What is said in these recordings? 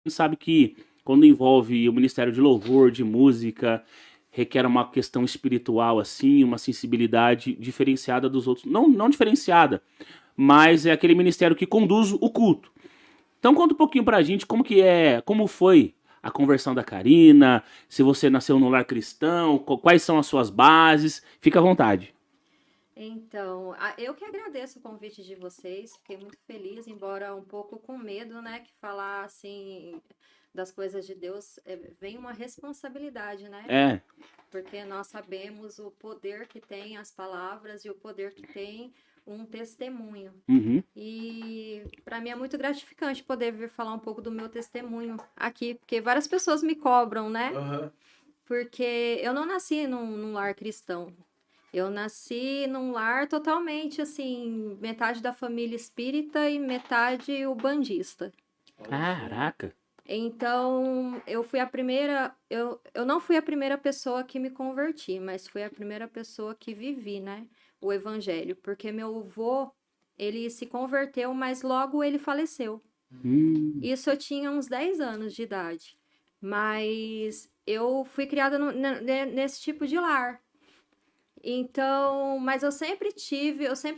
gente sabe que quando envolve o Ministério de Louvor, de música, requer uma questão espiritual, assim, uma sensibilidade diferenciada dos outros. Não, não diferenciada, mas é aquele ministério que conduz o culto. Então conta um pouquinho pra gente como foi a conversão da Karina, se você nasceu no lar cristão, quais são as suas bases. Fica à vontade. Então, eu que agradeço o convite de vocês, fiquei muito feliz, embora um pouco com medo, né, que falar assim das coisas de Deus vem uma responsabilidade, né? É. Porque nós sabemos o poder que tem as palavras e o poder que tem um testemunho. Uhum. E para mim é muito gratificante poder vir falar um pouco do meu testemunho aqui, porque várias pessoas me cobram, né? Aham. Porque eu não nasci num lar cristão. Eu nasci num lar totalmente assim, metade da família espírita e metade ubandista. Caraca. Então, eu fui a primeira, eu não fui a primeira pessoa que me converti, mas fui a primeira pessoa que vivi, né, o evangelho, porque meu avô, ele se converteu, mas logo ele faleceu. Isso eu tinha uns 10 anos de idade. Mas eu fui criada nesse tipo de lar. Então, mas eu sempre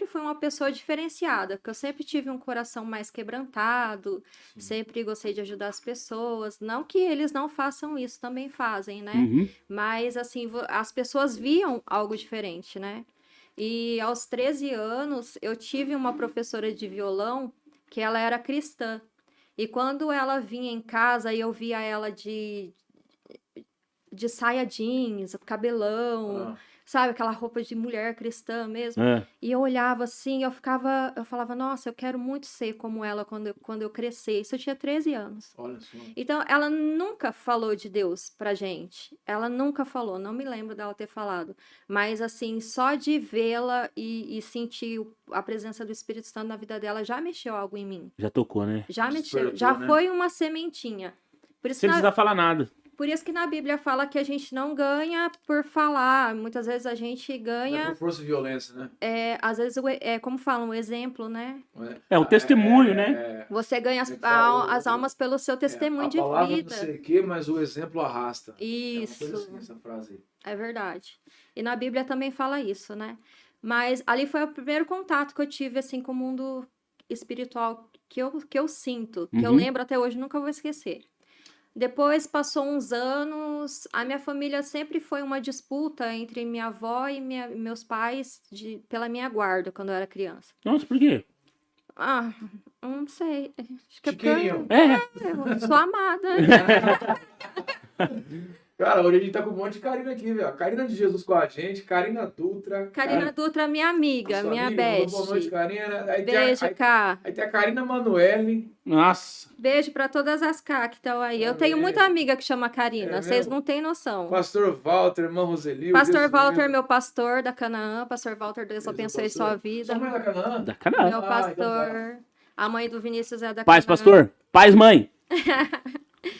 fui uma pessoa diferenciada, porque eu sempre tive um coração mais quebrantado, sempre gostei de ajudar as pessoas. Não que eles não façam isso, também fazem, né? Uhum. Mas, assim, as pessoas viam algo diferente, né? E aos 13 anos, eu tive uma professora de violão que ela era cristã. E quando ela vinha em casa e eu via ela de saia jeans, cabelão, sabe, aquela roupa de mulher cristã mesmo. É. E eu olhava assim, eu falava, nossa, eu quero muito ser como ela quando eu crescer. Isso eu tinha 13 anos. Olha só. Então, ela nunca falou de Deus pra gente. Ela nunca falou, não me lembro dela ter falado. Mas, assim, só de vê-la e sentir a presença do Espírito Santo na vida dela já mexeu algo em mim. Já tocou, né? Já mexeu, Despertou, já né? foi uma sementinha. Por isso Sem precisar falar nada. Por isso que na Bíblia fala que a gente não ganha por falar. Muitas vezes a gente Não é ganha, por força e violência, né? às vezes, como falam, um exemplo, né? Não é? É o testemunho, né? Você ganha Como é que fala? as almas pelo seu testemunho a de palavra não vida. sei o quê, mas o exemplo arrasta. É uma Isso, coisa assim, essa frase aí. é verdade. E na Bíblia também fala isso, né? Mas ali foi o primeiro contato que eu tive, assim, com o mundo espiritual que eu sinto, que eu Uhum. lembro até hoje, nunca vou esquecer. Depois passou uns anos, a minha família sempre foi uma disputa entre minha avó e meus pais pela minha guarda quando eu era criança. Nossa, por quê? Ah, não sei. Acho que é Te porque queriam. eu sou amada. Cara, hoje a gente tá com um monte de Karina aqui, velho. Karina de Jesus com a gente, Karina Dutra. Karina Dutra, minha amiga, sua minha amiga, mandou boa noite, best. Karina. Aí Beijo, tem Cá. aí tem a Karina Manoeli. Nossa. Beijo pra todas as Cá que estão aí. Eu tenho Amém. muita amiga que chama Karina, É vocês mesmo? não têm noção. Pastor Walter, irmã Roseli. Pastor Walter, meu pastor da Canaã. Pastor Walter, Deus abençoe sua vida. Sua mãe é da Canaã? Da Canaã. Meu então pastor. tá. A mãe do Vinícius é da Paz, Canaã. pastor. Paz, mãe.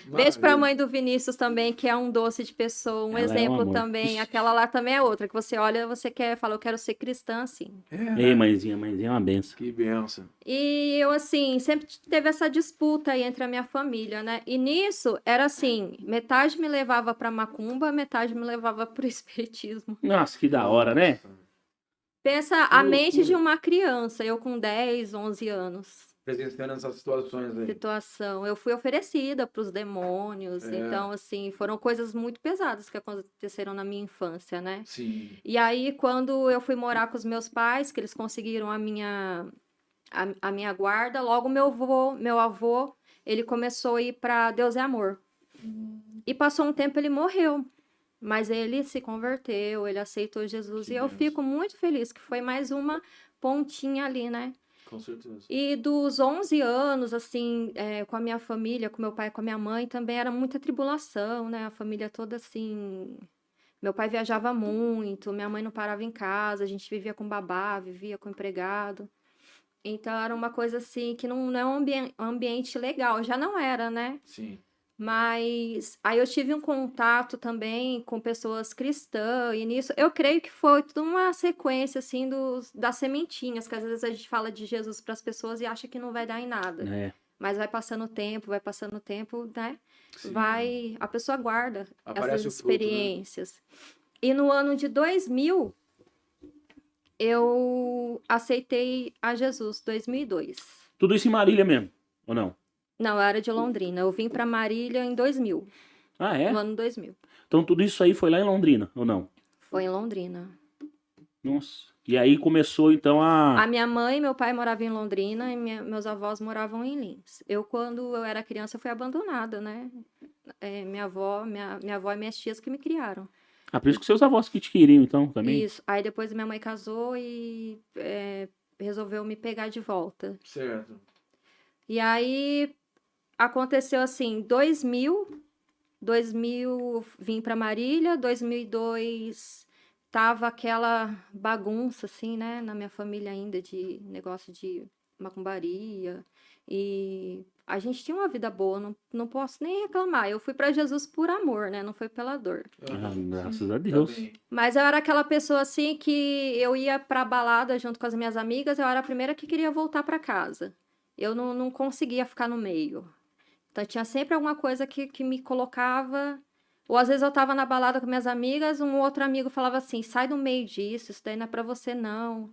Beijo pra Maravilha. mãe do Vinícius também, que é um doce de pessoa, um Ela é um exemplo amor. também. Aquela lá também é outra, que você olha, você fala, eu quero ser cristã, assim. Ei, mãezinha é uma benção. Que benção. E eu, assim, sempre teve essa disputa aí entre a minha família, né? E nisso, era assim, metade me levava pra macumba, metade me levava pro espiritismo. Nossa, que da hora, né? Pensa a mente de uma criança, eu com 10, 11 anos. Presenciando essas situações aí. Situação. Eu fui oferecida para os demônios, então, assim, foram coisas muito pesadas que aconteceram na minha infância, né? Sim. E aí, quando eu fui morar com os meus pais, que eles conseguiram a minha guarda, logo meu avô, ele começou a ir para Deus é Amor. E passou um tempo, ele morreu. Mas ele se converteu, ele aceitou Jesus. Que E eu benção. fico muito feliz, que foi mais uma pontinha ali, né? Com certeza. E dos 11 anos, assim, com a minha família, com meu pai e com a minha mãe, também era muita tribulação, né? A família toda, assim... Meu pai viajava muito, minha mãe não parava em casa, a gente vivia com babá, vivia com empregado. Então, era uma coisa, assim, que não é um ambiente legal. Já não era, né? Sim. Mas aí eu tive um contato também com pessoas cristãs, e nisso eu creio que foi tudo uma sequência, assim, das sementinhas, que às vezes a gente fala de Jesus para as pessoas e acha que não vai dar em nada. É. Mas vai passando o tempo, né? Sim. A pessoa guarda Aparece essas o fruto, né? experiências. E no ano de 2000, eu aceitei a Jesus, 2002. Tudo isso em Marília mesmo, ou não? Não, eu era de Londrina. Eu vim para Marília em 2000, Ah, no é? ano 2000. Então tudo isso aí foi lá em Londrina, ou não? Foi em Londrina. Nossa. E aí começou então A a. minha mãe e meu pai moravam em Londrina e meus avós moravam em Lins. Quando eu era criança, fui abandonada, né? Minha avó e minhas tias que me criaram. Ah, por isso que seus avós que te queriam, então, também? Isso. Aí depois minha mãe casou e resolveu me pegar de volta. Certo. E aí aconteceu assim, 2000 vim para Marília, 2002 tava aquela bagunça assim, né, na minha família ainda de negócio de macumbaria e a gente tinha uma vida boa, não posso nem reclamar. Eu fui para Jesus por amor, né, não foi pela dor. Ah, Aham. graças a Tá Deus. bem. Mas eu era aquela pessoa assim que eu ia pra balada junto com as minhas amigas, eu era a primeira que queria voltar para casa. Eu não conseguia ficar no meio. Então tinha sempre alguma coisa que me colocava. Ou às vezes eu tava na balada com minhas amigas, um outro amigo falava assim: sai do meio disso, isso daí não é pra você não.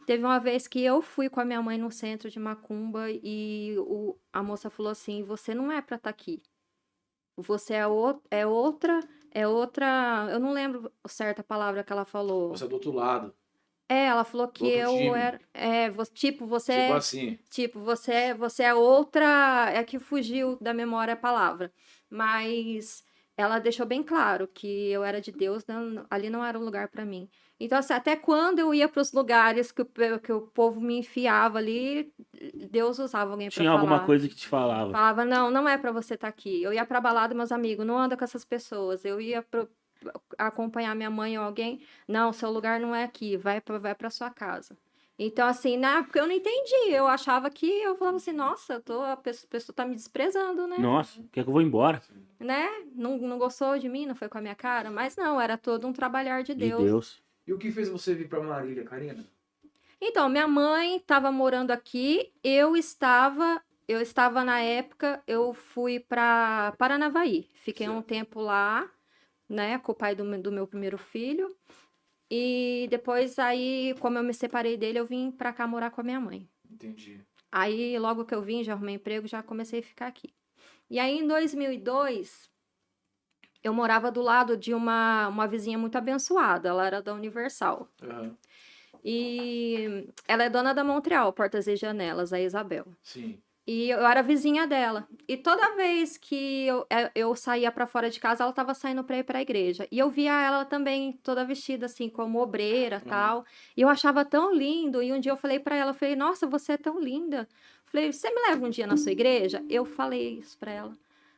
Teve uma vez que eu fui com a minha mãe no centro de Macumba e a moça falou assim: você não é pra estar aqui. Você é outra. Eu não lembro certa a palavra que ela falou. Você é do outro lado. Ela falou que Outro eu time. era. Tipo, Tipo assim. você é outra. É que fugiu da memória a palavra. Mas ela deixou bem claro que eu era de Deus, ali não era um lugar para mim. Então, assim, até quando eu ia para os lugares que o povo me enfiava ali, Deus usava alguém para Tinha alguma falar. coisa que te falava. Falava, não é para você estar aqui. Eu ia para balada, meus amigos, não anda com essas pessoas. Eu ia acompanhar minha mãe ou alguém, não, seu lugar não é aqui, vai para sua casa. Então, assim, na época eu não entendi. Eu achava que, eu falava assim, nossa, a pessoa tá me desprezando, né? Nossa, quer que eu vou embora? Né? Não gostou de mim, não foi com a minha cara, mas não, era todo um trabalhar de De Deus. Deus. E o que fez você vir pra Marília, Karina? Então, minha mãe estava morando aqui, eu estava na época, eu fui para Paranavaí. Fiquei um Certo. tempo lá, né, com o pai do meu primeiro filho. E depois aí, como eu me separei dele, eu vim pra cá morar com a minha mãe. Entendi. Aí, logo que eu vim, já arrumei emprego, já comecei a ficar aqui. E aí, em 2002, eu morava do lado de uma vizinha muito abençoada. Ela era da Universal. Aham. E ela é dona da Montreal, Portas e Janelas, a Isabel. Sim. E eu era vizinha dela. E toda vez que eu saía pra fora de casa, ela tava saindo pra ir pra igreja. E eu via ela também toda vestida assim, como obreira, tal. E eu achava tão lindo. E um dia eu falei pra ela, eu falei, nossa, você é tão linda. Falei, você me leva um dia na sua igreja? Eu falei isso pra ela.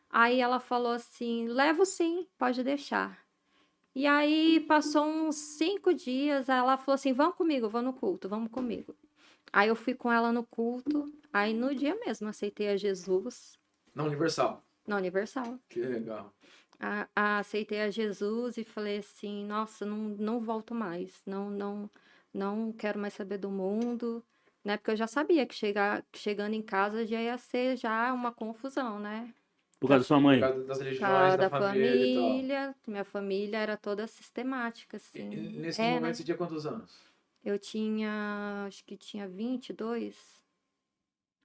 Aí ela falou assim, levo sim, pode deixar. E aí passou uns 5 dias, ela falou assim, vamos comigo, vou no culto, vamos comigo. Aí eu fui com ela no culto, aí no dia mesmo aceitei a Jesus, Na Universal. na Universal. Que legal. Aceitei a Jesus e falei assim, nossa, não volto mais, não quero mais saber do mundo, né? Porque eu já sabia que chegando em casa já ia ser já uma confusão, né? Por causa da sua Por mãe. causa das Por religiões, causa da da família e tal. família, minha família era toda sistemática, E assim. nesse É, momento né? você tinha quantos anos? Eu acho que tinha 22.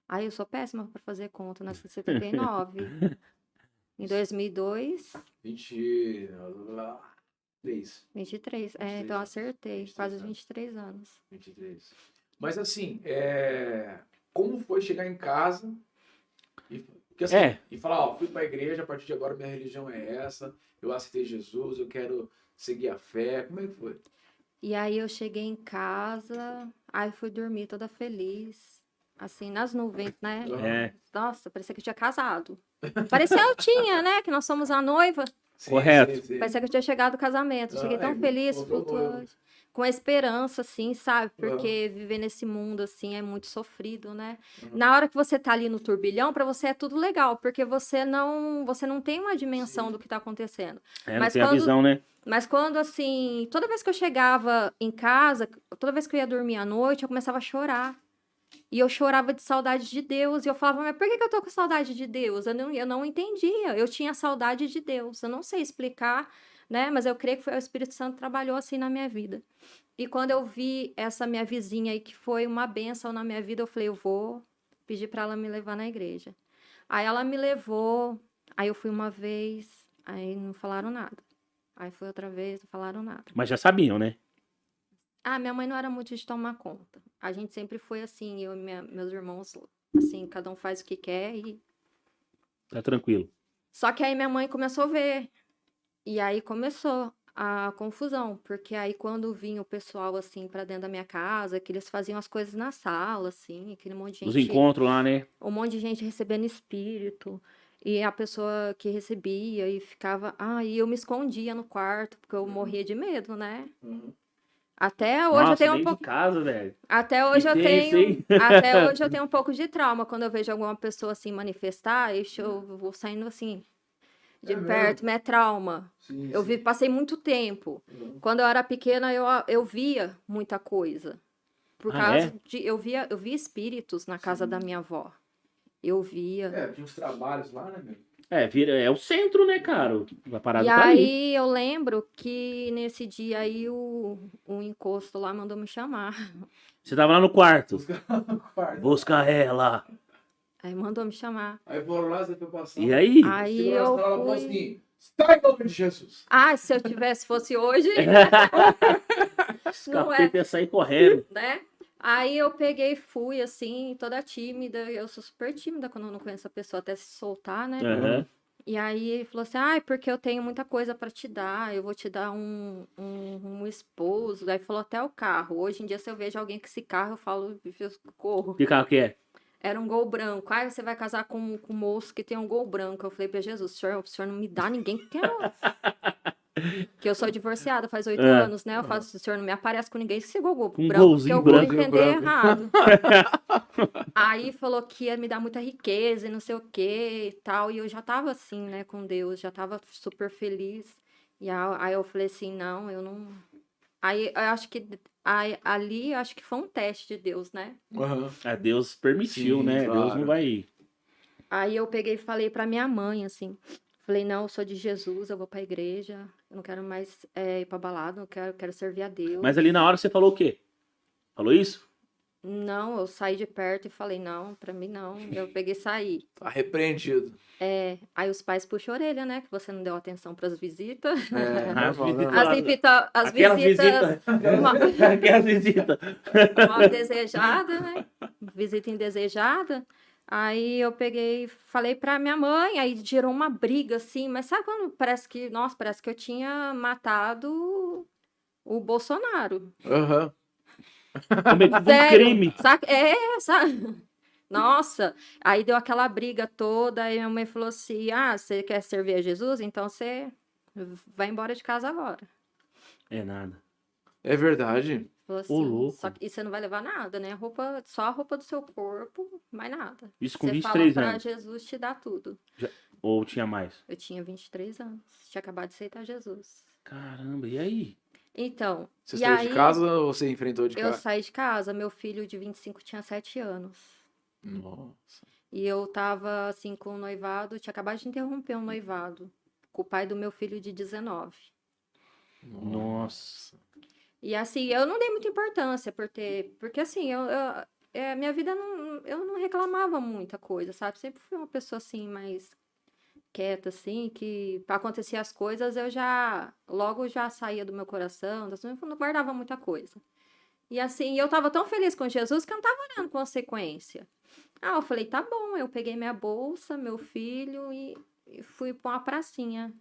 Aí eu sou péssima para fazer conta, nasci em 79. Em 2002, 23. 23. 23 Então anos. acertei, 23 quase anos. 23 anos. 23. Mas assim, como foi chegar em casa porque, assim, É. e falar, ó, fui pra igreja, a partir de agora minha religião é essa, eu aceitei Jesus, eu quero seguir a fé. Como é que foi? E aí eu cheguei em casa, aí fui dormir toda feliz, assim, nas nuvens, né? É. Nossa, parecia que eu tinha casado. Parecia eu tinha, né? Que nós somos a noiva. Sim, Correto. sim. Parecia que eu tinha chegado ao casamento. Cheguei tão feliz, voltou noivo. flutuante, com esperança, assim, sabe? Aham. Porque viver nesse mundo, assim, é muito sofrido, né? Uhum. Na hora que você tá ali no turbilhão, pra você é tudo legal, porque você não tem uma dimensão Sim. do que tá acontecendo. É, não Mas tem a quando- visão, né? Mas quando, assim, toda vez que eu chegava em casa, toda vez que eu ia dormir à noite, eu começava a chorar. E eu chorava de saudade de Deus. E eu falava, mas por que eu tô com saudade de Deus? Eu não entendia. Eu tinha saudade de Deus. Eu não sei explicar, né? Mas eu creio que foi o Espírito Santo que trabalhou assim na minha vida. E quando eu vi essa minha vizinha aí, que foi uma bênção na minha vida, eu falei, eu vou pedir para ela me levar na igreja. Aí ela me levou, aí eu fui uma vez, aí não falaram nada. Aí fui outra vez, não falaram nada. Mas já sabiam, né? Ah, minha mãe não era muito de tomar conta. A gente sempre foi assim, eu e meus irmãos, assim, cada um faz o que quer e... Tá tranquilo. Só que aí minha mãe começou a ver. E aí começou a confusão, porque aí quando vinha o pessoal, assim, pra dentro da minha casa, que eles faziam as coisas na sala, assim, aquele monte de Os gente... encontros lá, né? Um monte de gente recebendo espírito. E a pessoa que recebia e ficava... Ah, e eu me escondia no quarto, porque eu morria de medo, né? Uhum. Até hoje eu Nossa, tenho um dentro pouco... de casa, velho. Até hoje eu Que tenso, tenho... hein? Até hoje eu tenho um pouco de trauma. Quando eu vejo alguma pessoa assim manifestar, eu vou saindo assim, de É mesmo? perto, é trauma. Sim, Eu sim. passei muito tempo. Uhum. Quando eu era pequena, eu via muita coisa. Por Ah, causa é? de... Eu via espíritos na casa da minha avó. Eu via. É, tinha uns trabalhos lá, né, meu? É o centro, né, cara? A parada E tá ali. aí eu lembro que nesse dia aí o encosto lá mandou me chamar. Você tava lá no quarto. Os caras no quarto. Busca ela. Aí mandou me chamar. Aí foram lá, você foi passar. E aí? Aí Chegou na eu sala, ela falou fui. assim, está em nome de Jesus. Ah, se eu tivesse fosse hoje, Os não é, capeta ia sair correndo. né? Aí eu peguei e fui assim, toda tímida. Eu sou super tímida quando eu não conheço a pessoa, até se soltar, né? Aham. E aí ele falou assim, ah, é porque eu tenho muita coisa pra te dar, eu vou te dar um esposo. Aí falou até o carro. Hoje em dia, se eu vejo alguém com esse carro, eu falo, eu corro. Que carro que é? Era um Gol branco. Aí você vai casar com um moço que tem um Gol branco. Eu falei pra Jesus, o senhor não me dá ninguém que tenha... Que eu sou divorciada faz 8 Ah. anos, né? Eu falo, o senhor não me aparece com ninguém se Gol Um branco, golzinho porque eu vou branco. entender Branco. errado. Aí falou que ia me dar muita riqueza e não sei o que e tal. E eu já tava assim, né, com Deus, já tava super feliz. E aí eu falei assim, não, eu não. Aí eu acho que ali eu acho que foi um teste de Deus, né? Uhum. Ah, Deus permitiu, Sim, né? claro. Deus não vai. Aí eu peguei e falei pra minha mãe, assim. Falei, não, eu sou de Jesus, eu vou pra igreja, eu não quero mais ir pra balada, eu quero servir a Deus. Mas ali na hora você falou o quê? Falou isso? Não, eu saí de perto e falei, não, pra mim não. Eu peguei e saí. Tá repreendido. Aí os pais puxam a orelha, né? Que você não deu atenção pras visitas. É, As normal, visitas normal. As Aquela visitas, Aquela visita. mal desejada, né? Visita indesejada. Aí eu peguei, falei pra minha mãe, aí gerou uma briga, assim, mas sabe quando parece que eu tinha matado o Bolsonaro. Aham. Cometido um Sério, crime. sabe? Sabe? Nossa, aí deu aquela briga toda, aí minha mãe falou assim, ah, você quer servir a Jesus? Então você vai embora de casa agora. É nada. É verdade. Falou Ô, assim, louco. e você não vai levar nada, né? Só a roupa do seu corpo, mais nada. Isso com Você 23 fala pra anos. Jesus te dar tudo. Ou tinha mais? Eu tinha 23 anos, tinha acabado de aceitar Jesus. Caramba, e aí? Então, Você e saiu aí de casa ou você enfrentou de eu casa? saí de casa, meu filho de 25 tinha 7 anos. Nossa. E eu tava, assim, com o noivado, tinha acabado de interromper um noivado, com o pai do meu filho de 19. Nossa. E, assim, eu não dei muita importância porque, assim, minha vida, eu não reclamava muita coisa, sabe? Sempre fui uma pessoa, assim, mais quieta, assim, que para acontecer as coisas, logo já saía do meu coração, assim, eu não guardava muita coisa. E, assim, eu tava tão feliz com Jesus que eu não tava olhando consequência. Eu falei, tá bom. Eu peguei minha bolsa, meu filho e fui pra uma pracinha.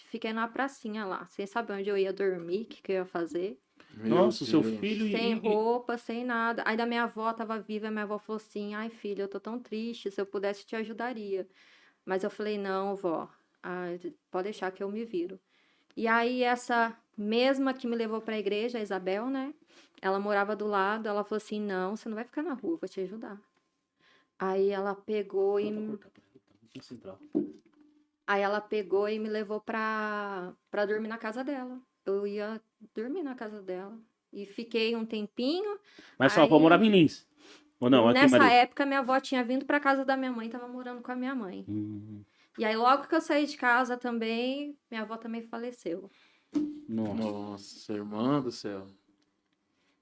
Fiquei numa pracinha lá, sem saber onde eu ia dormir, o que eu ia fazer. Nossa, o seu Deus. filho Sem roupa, sem nada. Aí da minha avó tava viva, a minha avó falou assim, ai filha, eu tô tão triste, se eu pudesse te ajudaria. Mas eu falei, não, vó, pode deixar que eu me viro. E aí essa mesma que me levou pra igreja, a Isabel, né? Ela morava do lado, ela falou assim, não, você não vai ficar na rua, eu vou te ajudar. Aí ela pegou e me levou pra dormir na casa dela. Eu ia dormir na casa dela. E fiquei um tempinho. Mas sua avó aí- morava em Lins. Ou não? Aqui em Nessa Marília? época, minha avó tinha vindo pra casa da minha mãe, tava morando com a minha mãe. E aí, logo que eu saí de casa também, minha avó também faleceu. Nossa. Nossa, irmã do céu.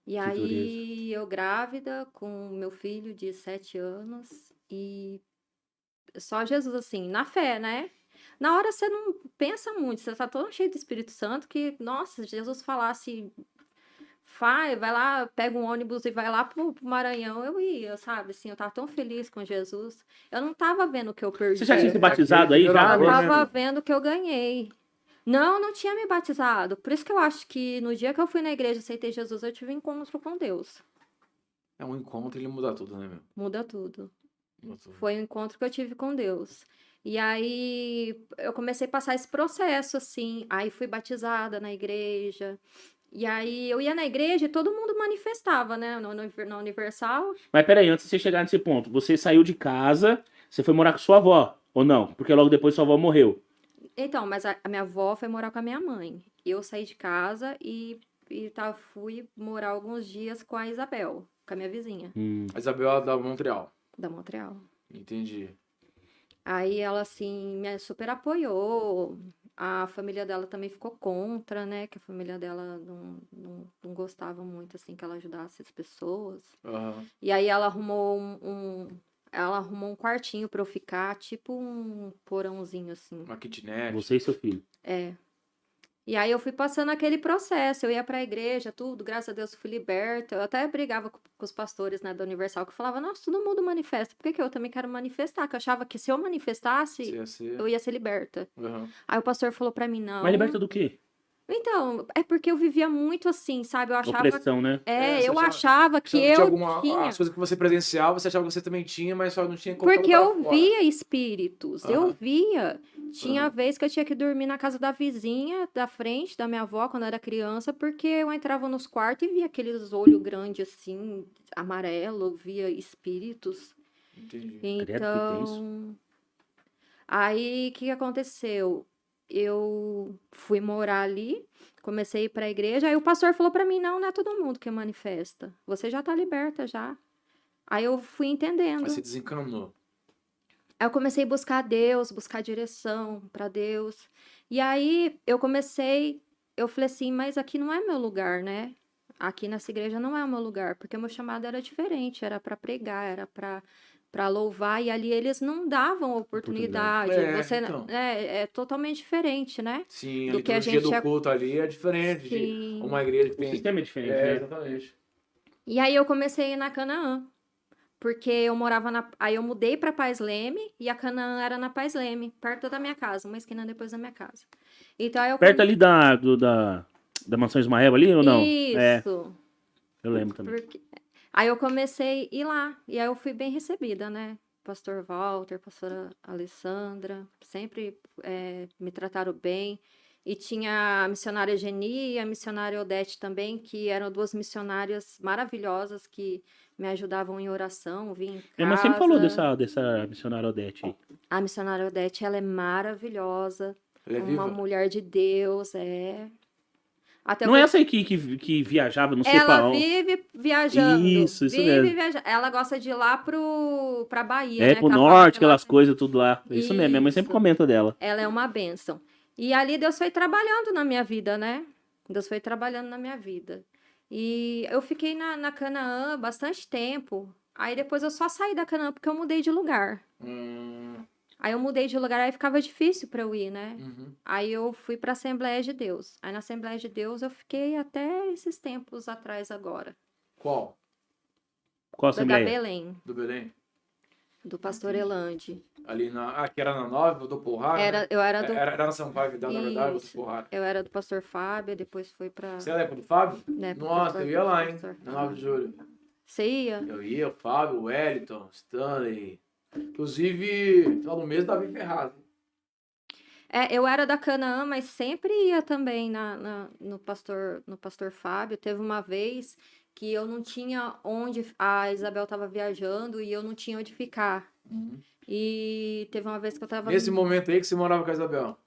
E aí, eu grávida com meu filho de 7 anos e só Jesus, assim, na fé, né? Na hora você não pensa muito, você tá tão cheio do Espírito Santo que, nossa, se Jesus falasse, vai lá, pega um ônibus e vai lá pro Maranhão, eu ia, sabe? Assim, eu tava tão feliz com Jesus. Eu não tava vendo o que eu perdi. Você já tinha se É, batizado aí aquele já? primeiro Eu amor, né, tava meu? vendo o que eu ganhei. Não, não tinha me batizado. Por isso que eu acho que no dia que eu fui na igreja e aceitei Jesus, eu tive um encontro com Deus. É um encontro, ele muda tudo, né, meu? Muda tudo. Muda tudo. Foi o encontro que eu tive com Deus. E aí eu comecei a passar esse processo, assim. Aí fui batizada na igreja. E aí eu ia na igreja e todo mundo manifestava, né? Na Universal. Mas peraí, antes de você chegar nesse ponto, você saiu de casa, você foi morar com sua avó, ou não? Porque logo depois sua avó morreu. Então, mas a minha avó foi morar com a minha mãe. Eu saí de casa fui morar alguns dias com a Isabel, com a minha vizinha, A Isabel da Montreal. da Montreal. Entendi. Aí ela, assim, me super apoiou. A família dela também ficou contra, né? Que a família dela não gostava muito, assim, que ela ajudasse as pessoas. Aham. E aí ela arrumou ela arrumou um quartinho pra eu ficar, tipo um porãozinho, assim. Uma kitnet. Você e seu filho. É. E aí eu fui passando aquele processo, eu ia pra igreja, tudo, graças a Deus eu fui liberta. Eu até brigava com os pastores, né, da Universal, que falavam, nossa, todo mundo manifesta, por que que eu também quero manifestar? Que eu achava que se eu manifestasse, Você ia ser. eu ia ser liberta. Aham. Aí o pastor falou pra mim, não. Mas liberta do quê? Então, é porque eu vivia muito assim, sabe? Eu achava. Opressão, né? Você Eu achava que tinha eu alguma. tinha. As coisas que você presenciava, você achava que você também tinha, mas só não tinha como Porque colocar eu fora. via espíritos, eu Aham. via. Tinha Aham. vez que eu tinha que dormir na casa da vizinha, da frente, da minha avó, quando eu era criança, porque eu entrava nos quartos e via aqueles olhos grandes assim, amarelo, via espíritos. Entendi. Credo, que tenso. Então, aí o que aconteceu? Eu fui morar ali, comecei a ir para a igreja, aí o pastor falou para mim: não, não é todo mundo que manifesta, você já tá liberta já. Aí eu fui entendendo. Aí você desencanou. Aí eu comecei a buscar Deus, buscar direção para Deus. E aí eu falei assim, mas aqui não é meu lugar, né? Aqui nessa igreja não é o meu lugar, porque o meu chamado era diferente, era para pregar, era para louvar, e ali eles não davam oportunidade. Você então. é totalmente diferente, né? Sim, a Do que a liturgia gente do é- culto ali é diferente de Sim. uma igreja que O tem. sistema é diferente, É, né? exatamente. E aí eu comecei a ir na Canaã, porque eu morava aí eu mudei para Paz Leme e a Canaã era na Paz Leme, perto da minha casa, uma esquina depois da minha casa. Então aí eu Perto ali da Mansão Ismael ali, ou não? É, Isso. eu lembro também. Aí eu comecei a ir lá, e aí eu fui bem recebida, né? Pastor Walter, pastora Alessandra, sempre me trataram bem. E tinha a missionária Geni e a missionária Odete também, que eram duas missionárias maravilhosas que me ajudavam em oração, vinha em Minha mãe sempre falou casa. dessa missionária Odete aí. A missionária Odete, ela é maravilhosa, Ela é uma viva? mulher de Deus, é. Até eu Não é fui essa aí que viajava, não sei Ela pra onde. vive viajando. Isso Vive mesmo. viajando. Ela gosta de ir lá pra Bahia, É, né? pro Que ela fala norte, que lá aquelas coisas, tudo lá. Isso mesmo, minha mãe sempre Isso. comenta dela. Ela é uma bênção. E ali Deus foi trabalhando na minha vida, né? Deus foi trabalhando na minha vida. E eu fiquei na Canaã bastante tempo. Aí depois eu só saí da Canaã porque eu mudei de lugar. Aí eu mudei de lugar, aí ficava difícil pra eu ir, né? Uhum. Aí eu fui pra Assembleia de Deus. Aí na Assembleia de Deus eu fiquei até esses tempos atrás agora. Qual? Qual Da assembleia? Belém, Do Belém? do pastor Elande. Ali que era na 9, botou porrada, né? Eu era do. Era na São Paulo, na verdade, botou Isso. porrada. Eu era do pastor Fábio, depois foi pra. Você é da época do Fábio? Né, pro Nossa, pastor- eu ia lá, hein? pastor Na 9 de julho. Você ia? Eu ia, o Fábio, o Wellington, Stanley. Inclusive, no final do mês, Davi Ferraz. Eu era da Canaã, mas sempre ia também no pastor Fábio. Teve uma vez que eu não tinha onde. A Isabel estava viajando e eu não tinha onde ficar. E teve uma vez que eu tava. Nesse momento aí que você morava com a Isabel.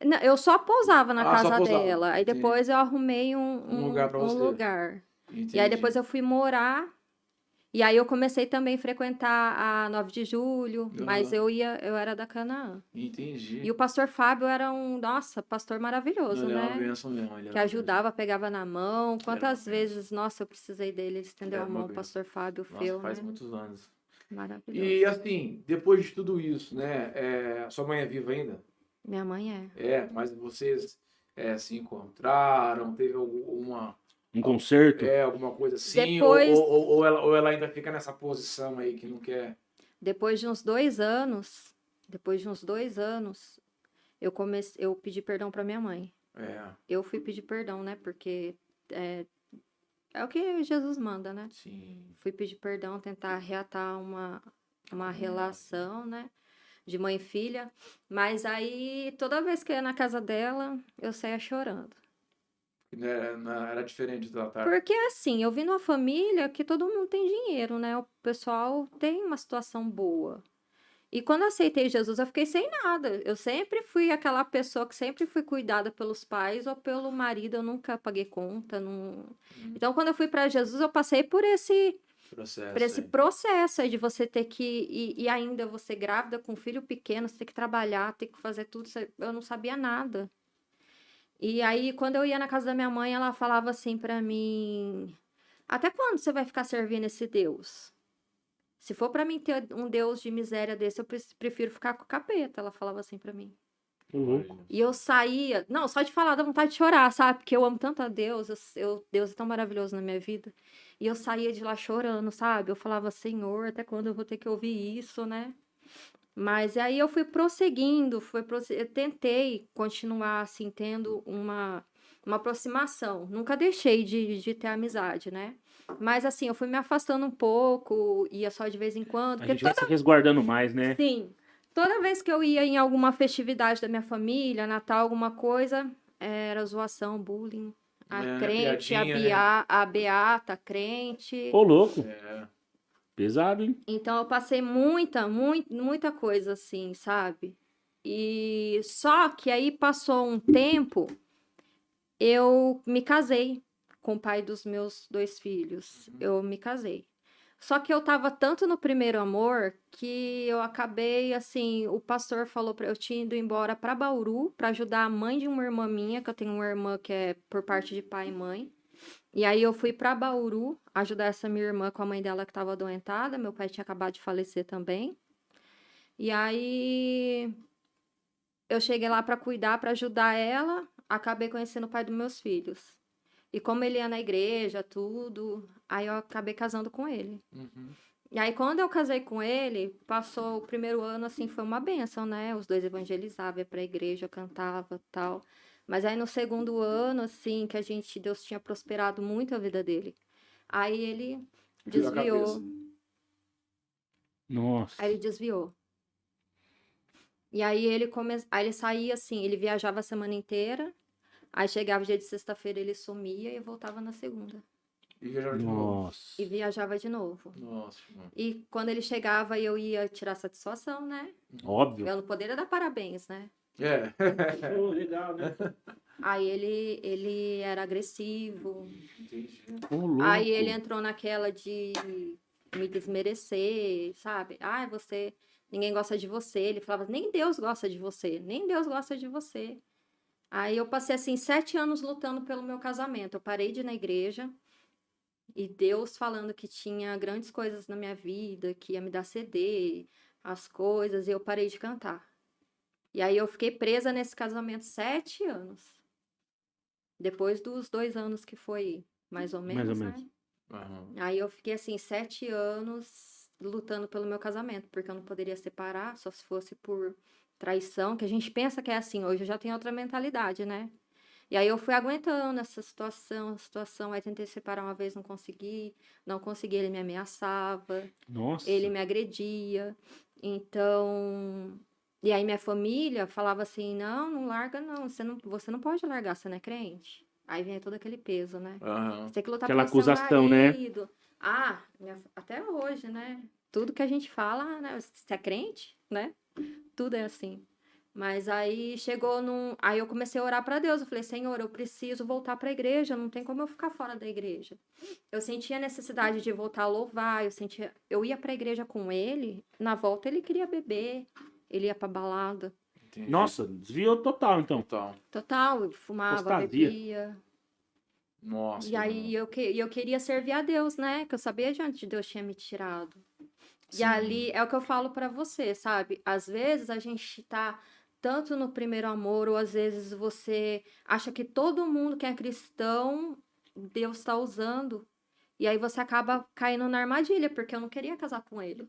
Não, eu só pousava na Só casa pousava. dela. Aí Entendi. depois eu arrumei Um lugar pra você. lugar. Entendi. E aí depois eu fui morar. E aí eu comecei também a frequentar a 9 de julho, mas Aham. eu era da Canaã. E Entendi. o pastor Fábio era nossa, pastor Não, maravilhoso, ele é uma né? benção mesmo, ele Que era uma benção. ajudava, pegava na mão. Ele era uma Quantas benção. vezes, nossa, eu precisei dele, ele Ele estendeu a era uma mão, o benção. pastor Fábio Nossa, Feu, faz né? muitos anos. E Maravilhoso. assim, depois de tudo isso, né? Sua mãe é viva ainda? Minha mãe é. Mas vocês se encontraram? Teve alguma, Um concerto? alguma coisa assim? Depois, Ou ela ainda fica nessa posição aí que não quer? depois de uns 2 anos, eu pedi perdão para minha mãe. É, Eu fui pedir perdão, né? Porque é, é o que Jesus manda, né? sim. Fui pedir perdão, tentar reatar uma relação, né? De mãe e filha. Mas aí, toda vez que eu ia na casa dela, eu saía chorando. Era diferente do tratar. Porque assim, eu vim numa família que todo mundo tem dinheiro, né? O pessoal tem uma situação boa. E quando eu aceitei Jesus, eu fiquei sem nada. Eu sempre fui aquela pessoa que sempre fui cuidada pelos pais ou pelo marido, eu nunca paguei conta. Não... Então, quando eu fui para Jesus, eu passei por Processo esse aí. processo aí de você ter que. E ainda você grávida com um filho pequeno, você ter que trabalhar, ter que fazer tudo. Eu não sabia nada. E aí, quando eu ia na casa da minha mãe, ela falava assim para mim: Até quando você vai ficar servindo esse Deus? Se for pra mim ter um Deus de miséria desse, eu prefiro ficar com o capeta. Ela falava assim pra mim. Louco. E eu saía, não, só de falar dá vontade de chorar, sabe? Porque eu amo tanto a Deus, Deus é tão maravilhoso na minha vida. E eu saía de lá chorando, sabe? Eu falava, Senhor, até quando eu vou ter que ouvir isso, né? Mas aí eu fui prosseguindo, eu tentei continuar, assim, tendo uma aproximação. Nunca deixei de ter amizade, né? Mas assim, eu fui me afastando um pouco, ia só de vez em quando, A porque gente vai se resguardando mais, né? sim, toda vez que eu ia em alguma festividade da minha família, Natal, alguma coisa, era zoação, bullying. A crente, Piadinha, né? A beata, a crente. Ô, louco. É, Pesado, hein? Então eu passei muita coisa assim, sabe? E só que aí passou um tempo, eu me casei com o pai dos meus 2 filhos. Eu me casei. Só que eu tava tanto no primeiro amor que eu acabei assim, o pastor falou para eu tinha ido embora para Bauru para ajudar a mãe de uma irmã minha, que eu tenho uma irmã que é por parte de pai e mãe. E aí eu fui para Bauru ajudar essa minha irmã com a mãe dela que estava adoentada, meu pai tinha acabado de falecer também. E aí eu cheguei lá para cuidar, para ajudar ela, acabei conhecendo o pai dos meus filhos. E como ele ia na igreja, tudo, aí eu acabei casando com ele. uhum. E aí, quando eu casei com ele, passou o primeiro ano, assim, foi uma bênção, né? Os dois evangelizavam, ia pra igreja, cantava, tal. Mas aí, no segundo ano, assim, que Deus tinha prosperado muito a vida dele. Aí ele Virou a cabeça. desviou. Nossa. Aí ele desviou. E aí aí ele saía assim, ele viajava a semana inteira. Aí chegava o dia de sexta-feira, ele sumia e voltava na segunda. E viajava de novo. Nossa. E viajava de novo. Nossa, mano. E quando ele chegava, eu ia tirar satisfação, né? Óbvio. Eu não poderia dar parabéns, né? É. Pô, legal, né? Aí ele era agressivo. Entendi. Ô, louco. Aí ele entrou naquela de me desmerecer, sabe? Ninguém gosta de você. Ele falava, nem Deus gosta de você, nem Deus gosta de você. Aí eu passei assim 7 anos lutando pelo meu casamento. Eu parei de ir na igreja e Deus falando que tinha grandes coisas na minha vida, que ia me dar CD, as coisas, e eu parei de cantar. E aí eu fiquei presa nesse casamento 7 anos. Depois dos 2 anos que foi mais ou Mais ou menos, menos. né? Aham. Aí eu fiquei assim 7 anos lutando pelo meu casamento, porque eu não poderia separar, só se fosse por traição, que a gente pensa que é assim, hoje eu já tenho outra mentalidade, né? E aí eu fui aguentando essa situação, aí tentei separar uma vez, não consegui, ele me ameaçava, Nossa. ele me agredia, então... E aí minha família falava assim, não larga não, você não pode largar, você não é crente. Aí vem todo aquele peso, né? Aham. Você tem que lutar Aquela pelo seu acusação, né? marido. Ah, até hoje, né? Tudo que a gente fala, né? Você é crente, né? Tudo é assim. Mas aí chegou num. Aí eu comecei a orar para Deus. Eu falei, Senhor, eu preciso voltar para a igreja. Não tem como eu ficar fora da igreja. Eu sentia a necessidade de voltar a louvar. Eu ia para a igreja com ele. Na volta ele queria beber. Ele ia para balada. Entendi. Nossa, desviou total, então. Total. Total, eu fumava, Apostasia. bebia. Nossa. E aí eu queria servir a Deus, né? Que eu sabia de onde Deus tinha me tirado. Sim. E ali é o que eu falo pra você, sabe? Às vezes a gente tá tanto no primeiro amor, ou às vezes você acha que todo mundo que é cristão, Deus tá usando. E aí você acaba caindo na armadilha, porque eu não queria casar com ele.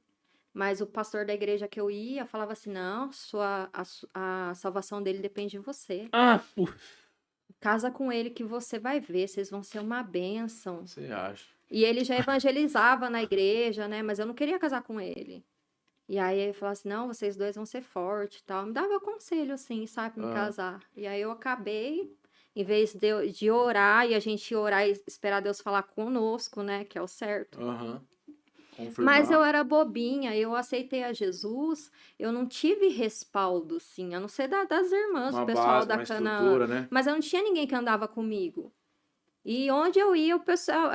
Mas o pastor da igreja que eu ia falava assim: não, a salvação dele depende de você. Ah, puf. Casa com ele que você vai ver, vocês vão ser uma bênção. Você acha? E ele já evangelizava na igreja, né? Mas eu não queria casar com ele. E aí ele falava assim, não, vocês dois vão ser fortes e tal. Me dava conselho, assim, sabe, pra me casar. E aí eu acabei, em vez de orar, e a gente orar e esperar Deus falar conosco, né? Que é o certo. Aham. Mas eu era bobinha, eu aceitei a Jesus, eu não tive respaldo, assim, a não ser das irmãs, Uma o pessoal base, da uma Canaã. estrutura, né? Mas eu não tinha ninguém que andava comigo. E onde eu ia,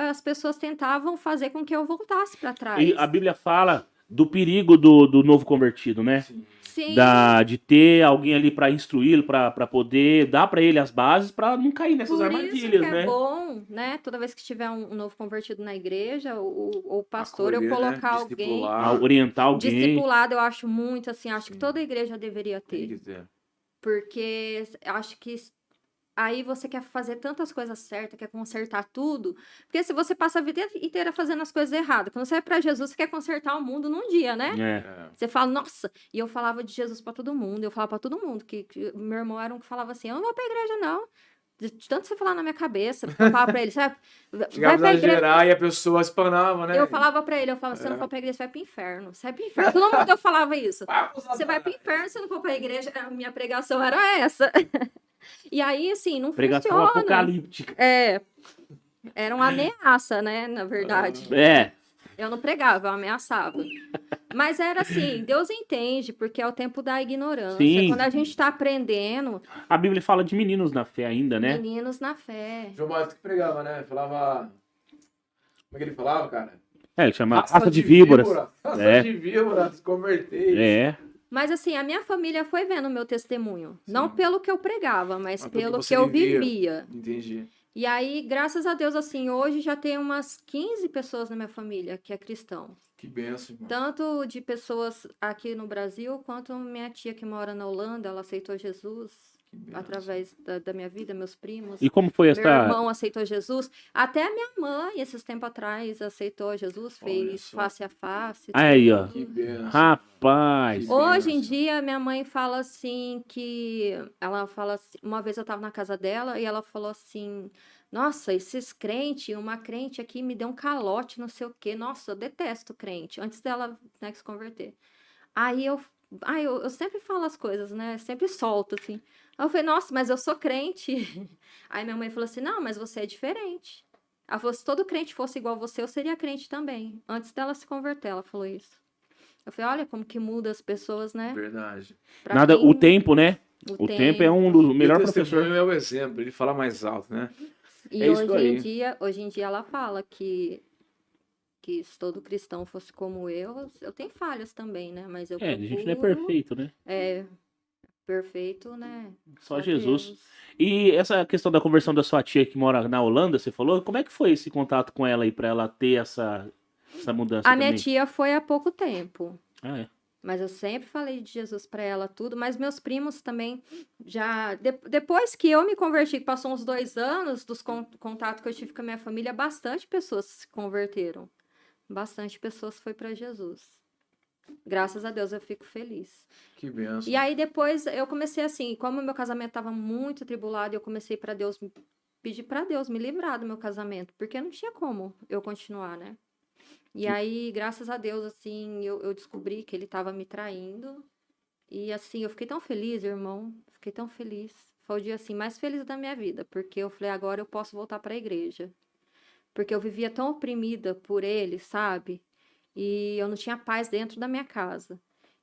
as pessoas tentavam fazer com que eu voltasse para trás. E a Bíblia fala do perigo do novo convertido, né? Sim. Sim, De ter alguém ali para instruí-lo, para poder dar para ele as bases, para não cair nessas por isso armadilhas, que é né? bom, né? Toda vez que tiver um novo convertido na igreja, o pastor, Acolher, eu colocar né? alguém. Discipular. Orientar alguém. Discipulado, eu acho muito assim, acho que Sim. toda igreja deveria Tem ter. que ter. Porque acho que aí você quer fazer tantas coisas certas, quer consertar tudo. Porque se você passa a vida inteira fazendo as coisas erradas, quando você vai pra Jesus, você quer consertar o mundo num dia, né? É. Você fala, nossa, e eu falava de Jesus pra todo mundo, eu falava pra todo mundo, que meu irmão era um que falava assim, eu não vou pra igreja, não. De tanto você falar na minha cabeça, eu falava pra ele, sabe? Vai Chegava pra a igreja. exagerar e a pessoa espanava, né? Eu falava pra ele, você não for pra igreja, você vai pro inferno. Você vai pro inferno. Todo mundo eu falava isso. Você vai pro inferno, se não for pra igreja. A minha pregação era essa. E aí, assim, não Pregação funciona. apocalíptica. É. Era uma ameaça, né? Na verdade. É. Eu não pregava, eu ameaçava. Mas era assim, Deus entende, porque é o tempo da ignorância. Sim. Quando a gente tá aprendendo, A Bíblia fala de meninos na fé ainda, né? meninos na fé. João Marcos que pregava, né? Falava. Como é que ele falava, cara? Ele chama raça de víboras. Raça É. de víboras, convertei. É. Mas assim, a minha família foi vendo o meu testemunho. Não Sim. pelo que eu pregava, mas Mas pelo pelo que que você eu vivia. vivia. Entendi. E aí, graças a Deus, assim, hoje já tem umas 15 pessoas na minha família que é cristão. Que benção, irmão. Tanto de pessoas aqui no Brasil, quanto minha tia que mora na Holanda, ela aceitou Jesus Que benção. através da minha vida, meus primos. E como foi Meu essa. irmão aceitou Jesus. Até a minha mãe, esses tempos atrás, aceitou Jesus, Olha fez só. face a face. Aí, ó. Que benção. Rapaz. Hoje em benção. dia, minha mãe fala assim que... Ela fala assim... Uma vez eu tava na casa dela e ela falou assim... Nossa, esses crentes, uma crente aqui me deu um calote, não sei o quê. Nossa, eu detesto crente. Antes dela, né, se converter. Aí eu sempre falo as coisas, né? Sempre solto, assim. Aí eu falei, nossa, mas eu sou crente. Aí minha mãe falou assim, não, mas você é diferente. Ela falou, se todo crente fosse igual você, eu seria crente também. Antes dela se converter, ela falou isso. Eu falei, olha como que muda as pessoas, né? Verdade. Pra Nada, quem- o tempo, né? O tempo é um dos melhores Meu professores. testemunho é o exemplo, ele fala mais alto, né? E É isso aí. hoje em dia ela fala que se todo cristão fosse como eu tenho falhas também, né? Mas eu É, a gente não é procuro- perfeito, né? É, perfeito, né? Só Jesus. Deus. E essa questão da conversão da sua tia que mora na Holanda, você falou? Como é que foi esse contato com ela aí pra ela ter essa mudança A minha também? tia foi há pouco tempo. Ah, é. Mas eu sempre falei de Jesus pra ela, tudo. Mas meus primos também já... Depois que eu me converti, que passou uns 2 anos dos contatos que eu tive com a minha família, bastante pessoas se converteram. Bastante pessoas foi pra Jesus. Graças a Deus eu fico feliz. Que benção. E aí depois eu comecei assim, como meu casamento estava muito atribulado, eu comecei para Deus pedir para Deus me livrar do meu casamento, porque não tinha como eu continuar, né? E aí, graças a Deus, assim, eu descobri que ele estava me traindo. E assim, eu fiquei tão feliz, irmão. Fiquei tão feliz. Foi o dia assim mais feliz da minha vida, porque eu falei, agora eu posso voltar para a igreja. Porque eu vivia tão oprimida por ele, sabe? E eu não tinha paz dentro da minha casa.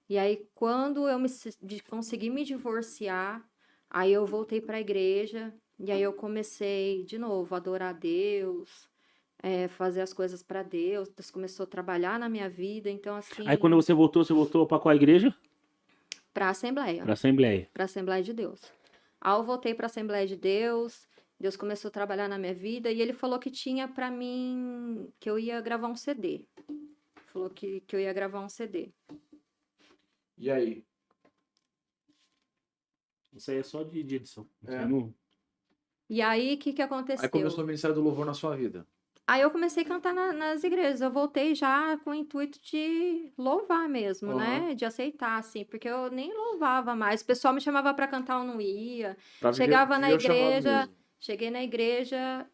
E aí, quando eu consegui me divorciar, aí eu voltei para a igreja, e aí eu comecei de novo a adorar a Deus, fazer as coisas para Deus. Deus começou a trabalhar na minha vida, então, Aí quando assim, você voltou pra qual igreja? para a Assembleia. Pra Assembleia. Para a Assembleia de Deus. Aí eu voltei para a Assembleia de Deus, Deus começou a trabalhar na minha vida e ele falou que tinha para mim que eu ia gravar um CD. Falou que eu ia gravar um CD. E aí? Isso aí é só de edição. É. E aí, o que Aí aconteceu? começou o Ministério do Louvor na sua vida. Aí eu comecei a cantar nas igrejas. Eu voltei já com o intuito de louvar mesmo, né? De aceitar, assim, porque eu nem louvava mais. O pessoal me chamava para cantar, eu não ia. Pra Chegava na viver o chamado igreja, mesmo. cheguei na igreja,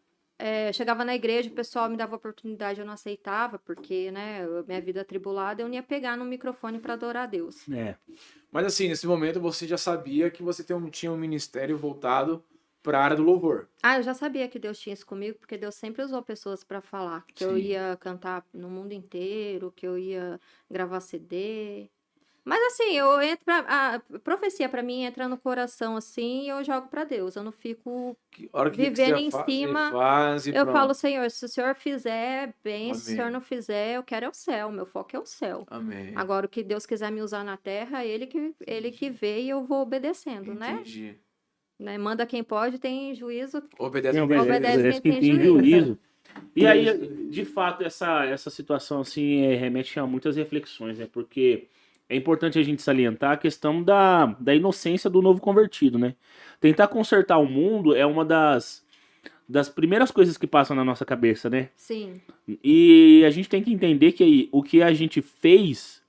chegava na igreja, o pessoal me dava oportunidade, eu não aceitava, porque, né, minha vida atribulada, eu não ia pegar no microfone para adorar a Deus. É. Mas assim, nesse momento você já sabia que você tinha um ministério voltado para a área do louvor. Ah, eu já sabia que Deus tinha isso comigo, porque Deus sempre usou pessoas para falar que eu Sim. ia cantar no mundo inteiro, que eu ia gravar CD. Mas assim, eu entro a profecia para mim entra no coração assim, e eu jogo para Deus. Eu não fico Que hora que vivendo você em cima. faz e Eu pronto. falo, Senhor, se o Senhor fizer bem, se o Senhor Amém. não fizer, eu quero é o céu, meu foco é o céu. Amém. Agora, o que Deus quiser me usar na terra, ele que vê e eu vou obedecendo, né? Entendi. Manda quem pode, tem juízo. Obedece Não, quem tem obedece juízo. obedece quem tem juízo. juízo. E aí, de fato, essa situação assim remete a muitas reflexões, né? Porque é importante a gente salientar a questão da inocência do novo convertido, né? Tentar consertar o mundo é uma das primeiras coisas que passam na nossa cabeça, né? Sim, E a gente tem que entender que aí, o que a gente fez,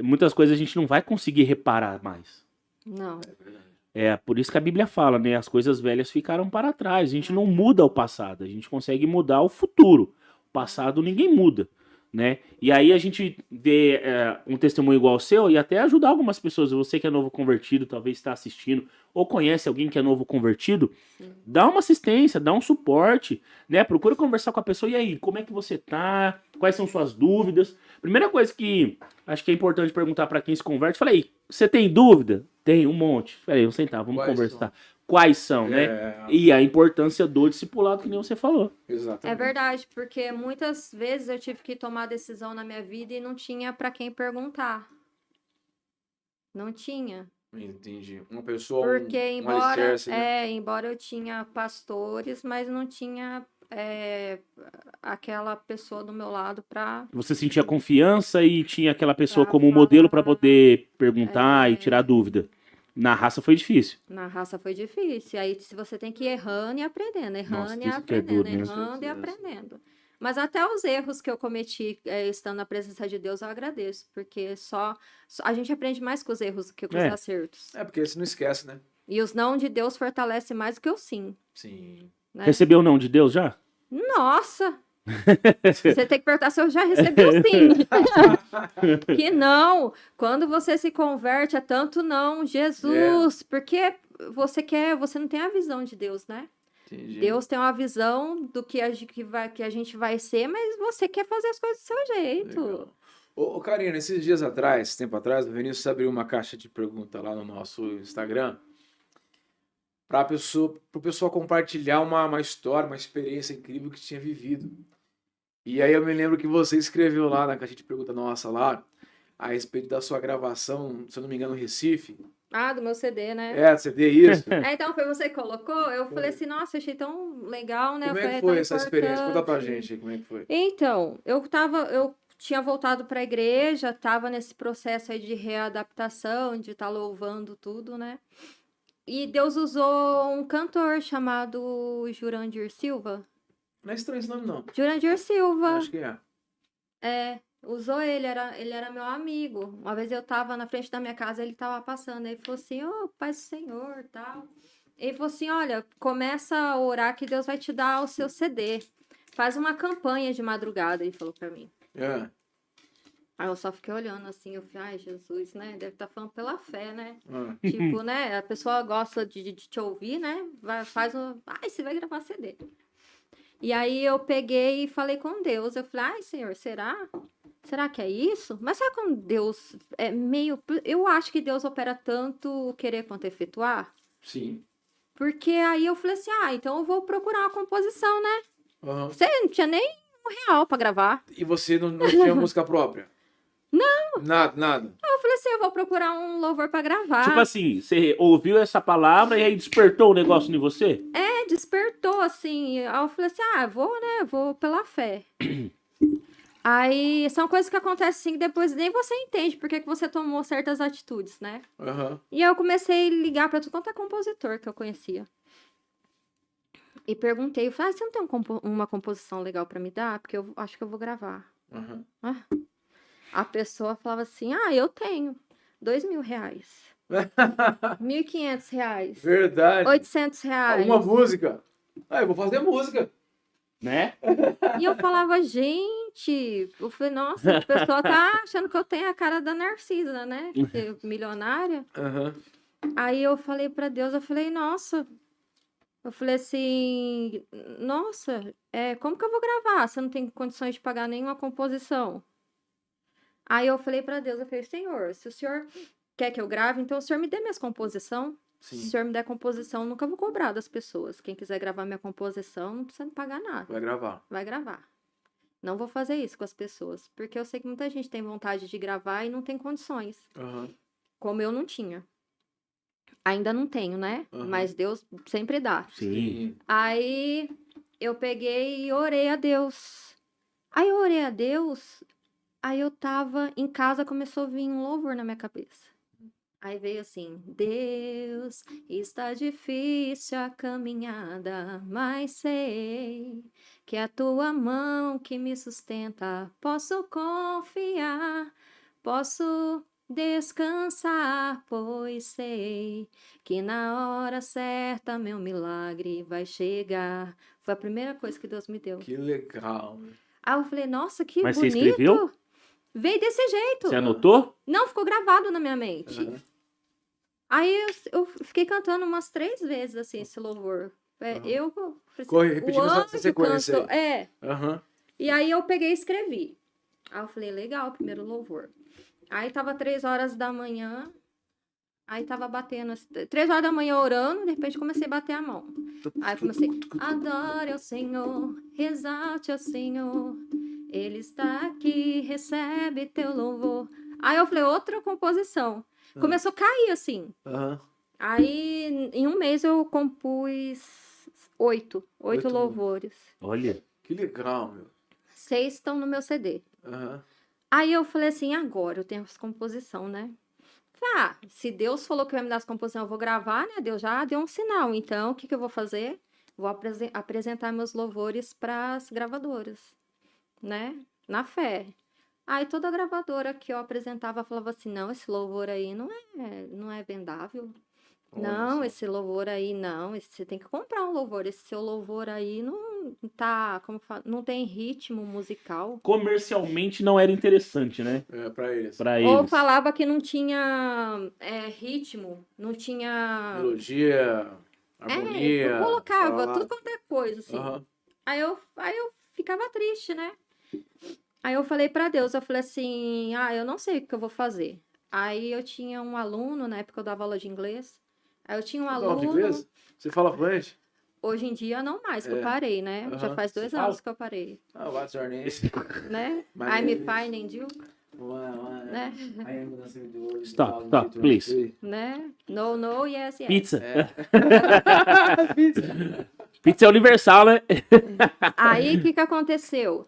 muitas coisas a gente não vai conseguir reparar mais. não. É por isso que a Bíblia fala, né? As coisas velhas ficaram para trás. A gente não muda o passado, a gente consegue mudar o futuro. O passado ninguém muda, né? E aí a gente vê um testemunho igual ao seu e até ajudar algumas pessoas. Você que é novo convertido, talvez está assistindo, ou conhece alguém que é novo convertido, dá uma assistência, dá um suporte, né? Procura conversar com a pessoa. E aí, como é que você tá? Quais são suas dúvidas? Primeira coisa que acho que é importante perguntar para quem se converte, falei, você tem dúvida? Tem um monte. Peraí, vamos sentar, vamos Quais conversar. Quais são, né? E a importância do discipulado, que nem você falou. Exatamente. É verdade, porque muitas vezes eu tive que tomar decisão na minha vida e não tinha para quem perguntar. Não tinha. Entendi. Uma pessoa, Porque um alicerce, né? embora eu tinha pastores, mas não tinha aquela pessoa do meu lado para Você sentia confiança e tinha aquela pessoa como modelo para poder perguntar e tirar dúvida. Na raça foi difícil. Na raça foi difícil. Aí se você tem que ir errando e aprendendo, Nossa, errando e isso que é aprendendo, duro, né? errando e Com certeza. aprendendo. Mas até os erros que eu cometi estando na presença de Deus, eu agradeço, porque só a gente aprende mais com os erros do que com os acertos. É, porque você não esquece, né? E os não de Deus fortalecem mais do que o sim. Sim. Né? Recebeu o não de Deus já? Nossa! Você tem que perguntar se eu já recebi o sim. Que não. Quando você se converte, é tanto não, Jesus. Porque você não tem a visão de Deus, né? Entendi. Deus tem uma visão do que a gente vai ser, mas você quer fazer as coisas do seu jeito. Legal. Ô, Karina, esses dias atrás, tempo atrás, o Vinícius abriu uma caixa de pergunta lá no nosso Instagram para o pessoal compartilhar uma história, uma experiência incrível que tinha vivido. E aí eu me lembro que você escreveu lá na caixa de pergunta nossa lá, a respeito da sua gravação, se eu não me engano, no Recife. Ah, do meu CD, né? É, CD, isso. Então foi você que colocou? Eu falei assim, nossa, achei tão legal, né? Como Eu é falei, que foi tão essa experiência? Conta pra importante. gente aí como é que foi. Então, eu tinha voltado para a igreja, estava nesse processo aí de readaptação, de estar louvando tudo, né? E Deus usou um cantor chamado Jurandir Silva. Não é estranho esse nome, não. Jurandir Silva. Acho que é. Usou ele era meu amigo. Uma vez eu tava na frente da minha casa, ele tava passando, ele falou assim, Paz do Senhor, tal. Ele falou assim, olha, começa a orar que Deus vai te dar o seu CD. Faz uma campanha de madrugada, ele falou pra mim. É. Aí eu só fiquei olhando assim, eu falei, ai, Jesus, né? Deve estar falando pela fé, né? Ah. Tipo, né? A pessoa gosta de te ouvir, né? Ai, você vai gravar CD. E aí eu peguei e falei com Deus. Eu falei, ai, Senhor, será? será que é isso? Mas sabe quando Deus é meio... Eu acho que Deus opera tanto querer quanto efetuar. Sim. Porque aí eu falei assim, então eu vou procurar uma composição, né? Aham. Você não tinha nem R$ 1 pra gravar. E você não tinha música própria? Não. Nada. Eu falei assim, eu vou procurar um louvor pra gravar. Tipo assim, você ouviu essa palavra e aí despertou o negócio em você? Despertou, assim. Aí eu falei assim, vou, né? Vou pela fé. Aí são coisas que acontecem assim que depois nem você entende porque que você tomou certas atitudes, né? Aham. E aí eu comecei a ligar pra tudo quanto é compositor que eu conhecia. E perguntei, eu falei, você não tem uma composição legal pra me dar? Porque eu acho que eu vou gravar. Aham. A pessoa falava assim, eu tenho R$ 2.000, R$ 1.500, Verdade. R$ 800. Uma música. Eu vou fazer música. Né? E eu falava, gente, eu falei, nossa, a pessoa tá achando que eu tenho a cara da Narcisa, né? Milionária. Aham. Aí eu falei pra Deus, eu falei, nossa. Eu falei assim, nossa, como que eu vou gravar? Você não tem condições de pagar nenhuma composição. Aí eu falei pra Deus, eu falei, Senhor, se o Senhor quer que eu grave, então o Senhor me dê minhas composição. Se o Sim. Senhor me der composição, eu nunca vou cobrar das pessoas. Quem quiser gravar minha composição, não precisa me pagar nada. Vai gravar. Vai gravar. Não vou fazer isso com as pessoas, porque eu sei que muita gente tem vontade de gravar e não tem condições, Aham. como eu não tinha. Ainda não tenho, né? Aham. Mas Deus sempre dá. Sim. Aí eu peguei e orei a Deus. Aí eu orei a Deus, aí eu tava em casa, começou a vir um louvor na minha cabeça. Aí veio assim, Deus, está difícil a caminhada, mas sei que a tua mão que me sustenta, posso confiar, posso descansar, pois sei que na hora certa meu milagre vai chegar. Foi a primeira coisa que Deus me deu. Que legal. Aí eu falei, nossa, que Mas você bonito. escreveu? Veio desse jeito. Você anotou? Não, ficou gravado na minha mente. Aham. Aí eu fiquei cantando umas 3 vezes, assim, esse louvor. Aham. Eu falei assim, Corre, repetindo o essa anjo sequência cantou. aí. Aham. E aí eu peguei e escrevi. Aí eu falei, legal, primeiro louvor. Aí tava 3 horas da manhã, aí tava batendo, 3 horas da manhã orando, de repente comecei a bater a mão. Aí comecei, adore ao Senhor, exalte ao Senhor, Ele está aqui, recebe teu louvor. Aí eu falei, outra composição. Começou a cair, assim. Aham. Aí, em um mês, eu compus 8 8 louvores. Olha. Que legal, meu. 6 estão no meu CD. Aham. Aí eu falei assim, agora eu tenho as composição, né? Falei, se Deus falou que vai me dar as composições, eu vou gravar, né? Deus já deu um sinal. Então, o que eu vou fazer? Vou apresentar meus louvores para as gravadoras, né? Na fé. Aí toda gravadora que eu apresentava falava assim, não, esse louvor aí não é vendável. Olha Não, só. esse louvor aí não, você tem que comprar um louvor. Esse seu louvor aí não tá, não tem ritmo musical. Comercialmente não era interessante, né? Pra eles. Pra Ou eles. falava que não tinha ritmo, não tinha. Melodia, harmonia. Eu colocava falar. tudo quanto é coisa, assim. Aham. Aí eu ficava triste, né? Aí eu falei pra Deus, eu falei assim, eu não sei o que eu vou fazer. Aí eu tinha um aluno, na época eu dava aula de inglês. Aí eu tinha um Você fala de aluno. inglês? Você fala fluente? Hoje em dia não mais, que eu É. parei, né? Já Aham. faz 2 Você anos fala? que eu parei, What's your name? né? My I'm name fine and you, né? I am gonna sing the word Stop, in stop, 2023. please. Né? No, yes, yes. Pizza. É. Pizza é universal, né? Aí, o que aconteceu?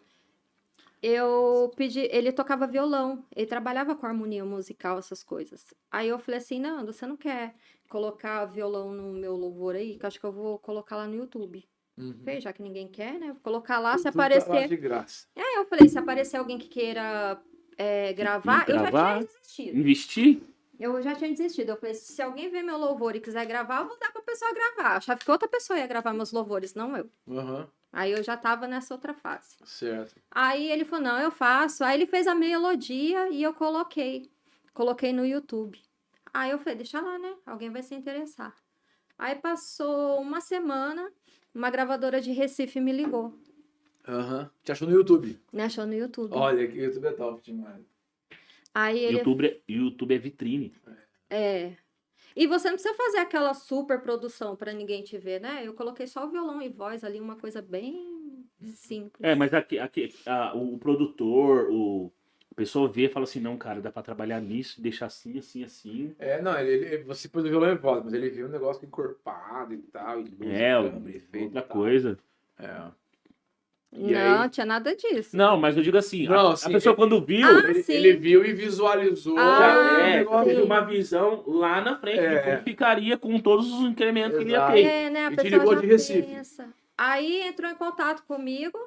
Eu pedi, ele tocava violão, ele trabalhava com harmonia musical, essas coisas. Aí eu falei assim, Nando, você não quer colocar violão no meu louvor aí? Que eu acho que eu vou colocar lá no YouTube. Uhum. Falei, já que ninguém quer, né? Vou colocar lá, se Tudo tá lá aparecer... de graça. Aí eu falei, se aparecer alguém que queira gravar, eu já Gravar? tinha desistido. Investir? Eu já tinha desistido. Eu falei, se alguém ver meu louvor e quiser gravar, eu vou dar pra pessoa gravar. Eu achava que outra pessoa ia gravar meus louvores, não eu. Aham. Aí eu já tava nessa outra fase. Certo. Aí ele falou, não, eu faço. Aí ele fez a melodia e eu coloquei. Coloquei no YouTube. Aí eu falei, deixa lá, né? Alguém vai se interessar. Aí passou uma semana, uma gravadora de Recife me ligou. Aham. Te achou no YouTube. Me achou no YouTube. Olha, que YouTube é top demais. Aí ele YouTube é vitrine. É. E você não precisa fazer aquela super produção pra ninguém te ver, né? Eu coloquei só o violão e voz ali, uma coisa bem simples. Mas aqui, o produtor, a pessoa vê e fala assim, não, cara, dá pra trabalhar nisso, deixar assim, assim, assim. Não, você pôs o violão e voz, mas ele viu um negócio encorpado e tal, e luz, câmera, efeito Outra e tal. coisa. E Não, aí- tinha nada disso. Não, mas eu digo assim, Não, a sim, pessoa quando viu, sim. ele viu e visualizou. Ah, teve sim. uma visão lá na frente de como ficaria com todos os incrementos que ele ia Exato. ter. Né? A E te pessoa ligou já de Recife. pensa. Aí entrou em contato comigo,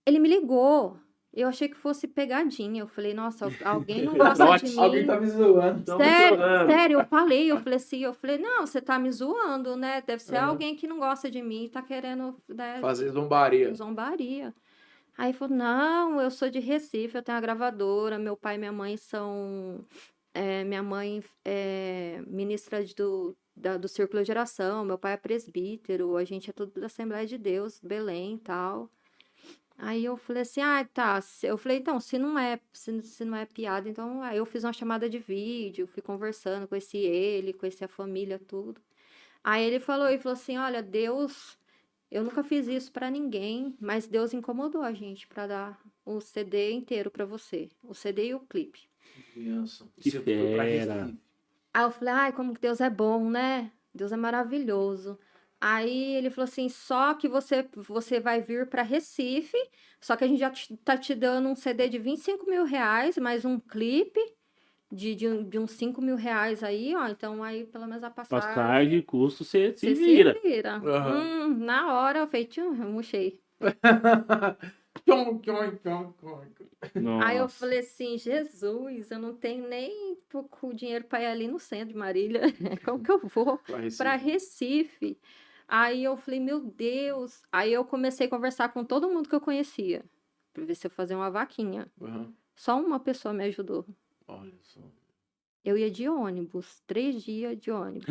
ele me ligou. Eu achei que fosse pegadinha. Eu falei, nossa, alguém não gosta de mim. Alguém tá me zoando. Então, me Sério, zoando. sério, eu falei, não, você tá me zoando, né? Deve ser alguém que não gosta de mim e tá querendo, né, Fazer zombaria. zombaria. Aí ele falou, não, eu sou de Recife, eu tenho uma gravadora, meu pai e minha mãe são... minha mãe é ministra do Círculo de Oração, meu pai é presbítero, a gente é tudo da Assembleia de Deus, Belém e tal. Aí eu falei assim, tá. Eu falei, então, se não é piada, então aí eu fiz uma chamada de vídeo, fui conversando, conheci ele, conheci a família, tudo. Aí ele falou assim, olha, Deus, eu nunca fiz isso pra ninguém, mas Deus incomodou a gente pra dar o CD inteiro pra você, o CD e o clipe. Criança. Que Você foi pra fera. Recife. Aí eu falei, como que Deus é bom, né? Deus é maravilhoso. Aí ele falou assim, só que você vai vir para Recife, só que a gente já tá te dando um CD de 25 mil reais, mais um clipe de uns 5 mil reais aí, ó. Então aí pelo menos a Passagem, custo, você se você vira. se vira. Aham. Na hora eu falei, eu murchei. Aí eu Nossa. falei assim, Jesus, eu não tenho nem pouco dinheiro para ir ali no centro de Marília. Como que eu vou para Recife? Aí eu falei, meu Deus. Aí eu comecei a conversar com todo mundo que eu conhecia, para ver se eu fazia uma vaquinha. Uhum. Só uma pessoa me ajudou. Olha só. Eu ia de ônibus, 3 dias de ônibus.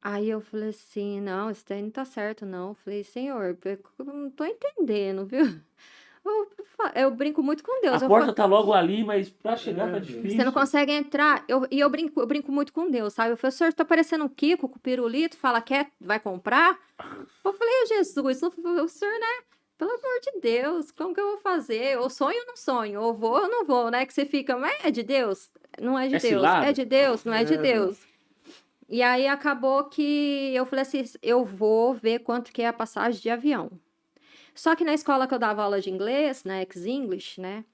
Aí eu falei assim, não, isso daí não tá certo, não. Eu falei, Senhor, eu não tô entendendo, viu? Eu brinco muito com Deus. A Eu porta falo, tá logo ali, mas pra chegar tá difícil. você não consegue entrar. Eu brinco muito com Deus, sabe? Eu falei, senhor, tá parecendo um Kiko com pirulito, fala quer, vai comprar? Eu falei, Jesus, o senhor, né? Pelo amor de Deus, como que eu vou fazer? Eu sonho ou não sonho? Eu vou ou não vou, né? Que você fica, mas é de Deus? Não é de É Deus. cilada? É de Deus? Não é de É, Deus. E aí acabou que eu falei assim, eu vou ver quanto que é a passagem de avião. Só que na escola que eu dava aula de inglês, na Ex-English, né?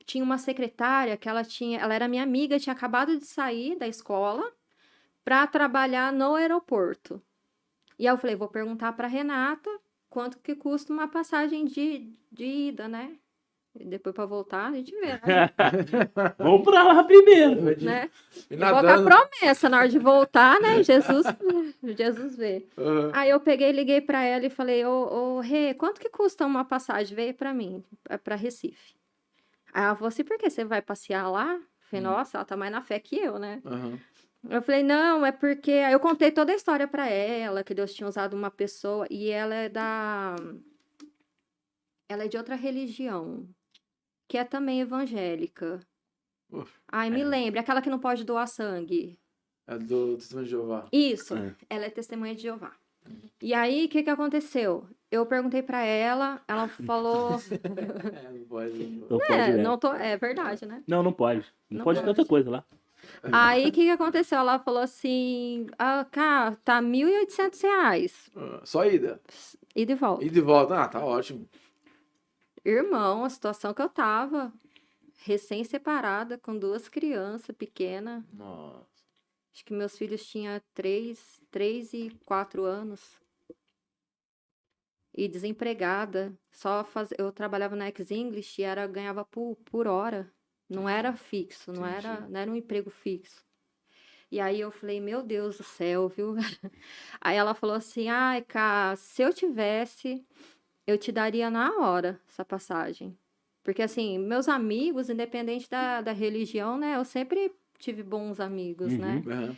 Tinha uma secretária que ela era minha amiga, tinha acabado de sair da escola para trabalhar no aeroporto. E aí eu falei, vou perguntar para Renata quanto que custa uma passagem de ida, né? E depois para voltar, a gente vê, né? Vamos pra lá primeiro. né? E Colocar nadando. promessa na hora de voltar, né? Jesus vê. Uhum. Aí eu peguei, liguei pra ela e falei, ô Rê, quanto que custa uma passagem? Veio pra mim, pra Recife. Aí ela falou assim, por que você vai passear lá? Eu falei, nossa, ela tá mais na fé que eu, né? Uhum. Eu falei, não, é porque... Aí eu contei toda a história pra ela, que Deus tinha usado uma pessoa, e ela é de outra religião, que é também evangélica. Ai, me lembre, aquela que não pode doar sangue. É do Testemunho de Jeová. Isso, É. ela é testemunha de Jeová. E aí, o que aconteceu? Eu perguntei pra ela falou... Não pode. Não pode, né? não tô... É verdade, né? Não pode. Não Não pode pode. tanta coisa lá. Aí, o que aconteceu? Ela falou assim, cara, tá R$1.800. Só ida. E de volta. E de volta. Tá ótimo. Irmão, a situação que eu tava, recém-separada, com 2 crianças pequenas. Nossa. Acho que meus filhos tinham 3 e 4 anos. E desempregada. Eu trabalhava na Ex-English e ganhava por hora. Não era fixo, não era um emprego fixo. E aí eu falei, meu Deus do céu, viu? Aí ela falou assim, ai, Cá, se eu tivesse, eu te daria na hora essa passagem. Porque assim, meus amigos, independente da religião, né? Eu sempre tive bons amigos, né? Uhum.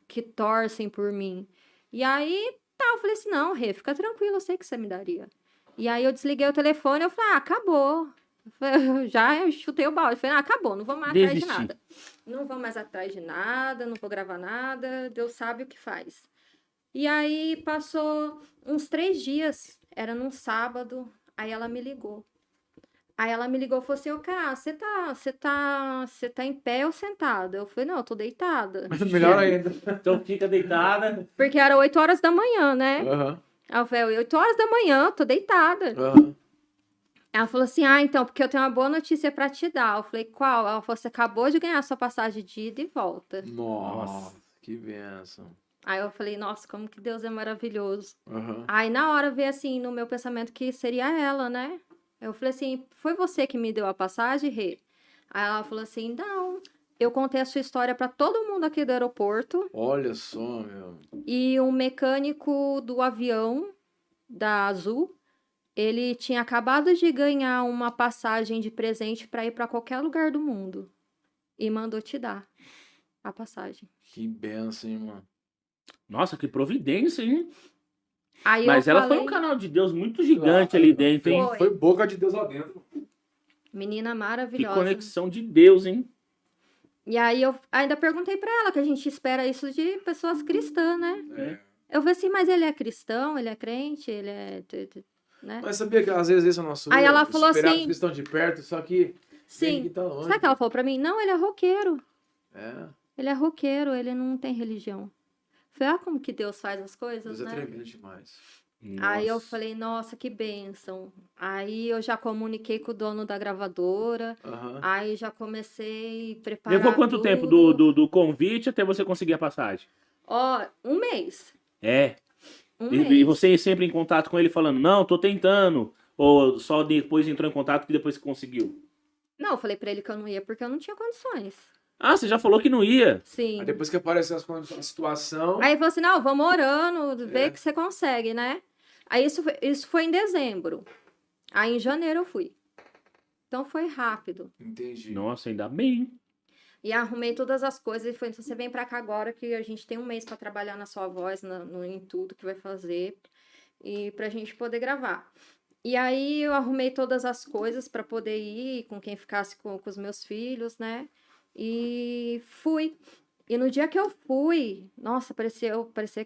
Que torcem por mim. E aí, dar. Eu falei assim, não, Rê, fica tranquilo, eu sei que você me daria. E aí eu desliguei o telefone, eu falei, acabou. Eu já chutei o balde. Eu falei, acabou, não vou mais atrás de Desisti. nada. Não vou mais atrás de nada, não vou gravar nada, Deus sabe o que faz. E aí passou uns 3 dias, era num sábado, aí ela me ligou. Aí ela me ligou e falou assim, ô, Cá, você tá em pé ou sentada? Eu falei, não, eu tô deitada. Melhor ainda. Então fica deitada. Porque era 8 horas da manhã, né? Aham, Aí eu falei, 8 horas da manhã, tô deitada. aham. Ela falou assim, então, porque eu tenho uma boa notícia pra te dar. Eu falei, qual? Ela falou, você acabou de ganhar sua passagem de ida e volta. Nossa, que benção. Aí eu falei, nossa, como que Deus é maravilhoso. Aham. Aí na hora veio assim, no meu pensamento, que seria ela, né? Eu falei assim, foi você que me deu a passagem, Rê? Aí ela falou assim, não, eu contei a sua história pra todo mundo aqui do aeroporto. Olha só, meu. E o mecânico do avião da Azul, ele tinha acabado de ganhar uma passagem de presente para ir para qualquer lugar do mundo. E mandou te dar a passagem. Que benção, hein, mano. Nossa, que providência, hein? Aí Mas eu ela falei, foi um canal de Deus muito gigante Claro, ali dentro, hein? Foi. Foi boca de Deus lá dentro. menina Que maravilhosa. conexão de Deus, hein? E aí eu ainda perguntei para ela, que a gente espera isso de pessoas cristãs, né? É. Eu falei assim, mas ele é cristão, ele é crente, ele é... né? Mas sabia que às vezes esse é o nosso Aí erro? ela falou Esperar assim- os que estão de perto, só que ele Sim. que tá longe. Sabe o que ela falou para mim? Não, ele é roqueiro. É, Ele é roqueiro, ele não tem religião. Eu falei, como que Deus faz as coisas, Deus é né? tremendo demais. Aí eu Nossa. falei, nossa, que bênção. Aí eu já comuniquei com o dono da gravadora. Aham. Aí já comecei a preparar Levou quanto tempo tudo. do convite até você conseguir a passagem? Ó, 1 mês. É. Um E mês. você sempre em contato com ele falando, não, tô tentando. Ou só depois entrou em contato que depois que conseguiu? Não, eu falei pra ele que eu não ia porque eu não tinha condições. Ah, você já falou que não ia. Sim. Aí depois que apareceu a situação. Aí ele falou assim, não, vamos orando, vê É. que você consegue, né? Aí isso foi em dezembro. Aí em janeiro eu fui. Então foi rápido. Entendi. Nossa, ainda bem. E arrumei todas as coisas e foi, então você vem pra cá agora que a gente tem 1 mês pra trabalhar na sua voz, em tudo que vai fazer e pra gente poder gravar. E aí eu arrumei todas as coisas pra poder ir com quem ficasse com os meus filhos, né? E fui. E no dia que eu fui, nossa, parecia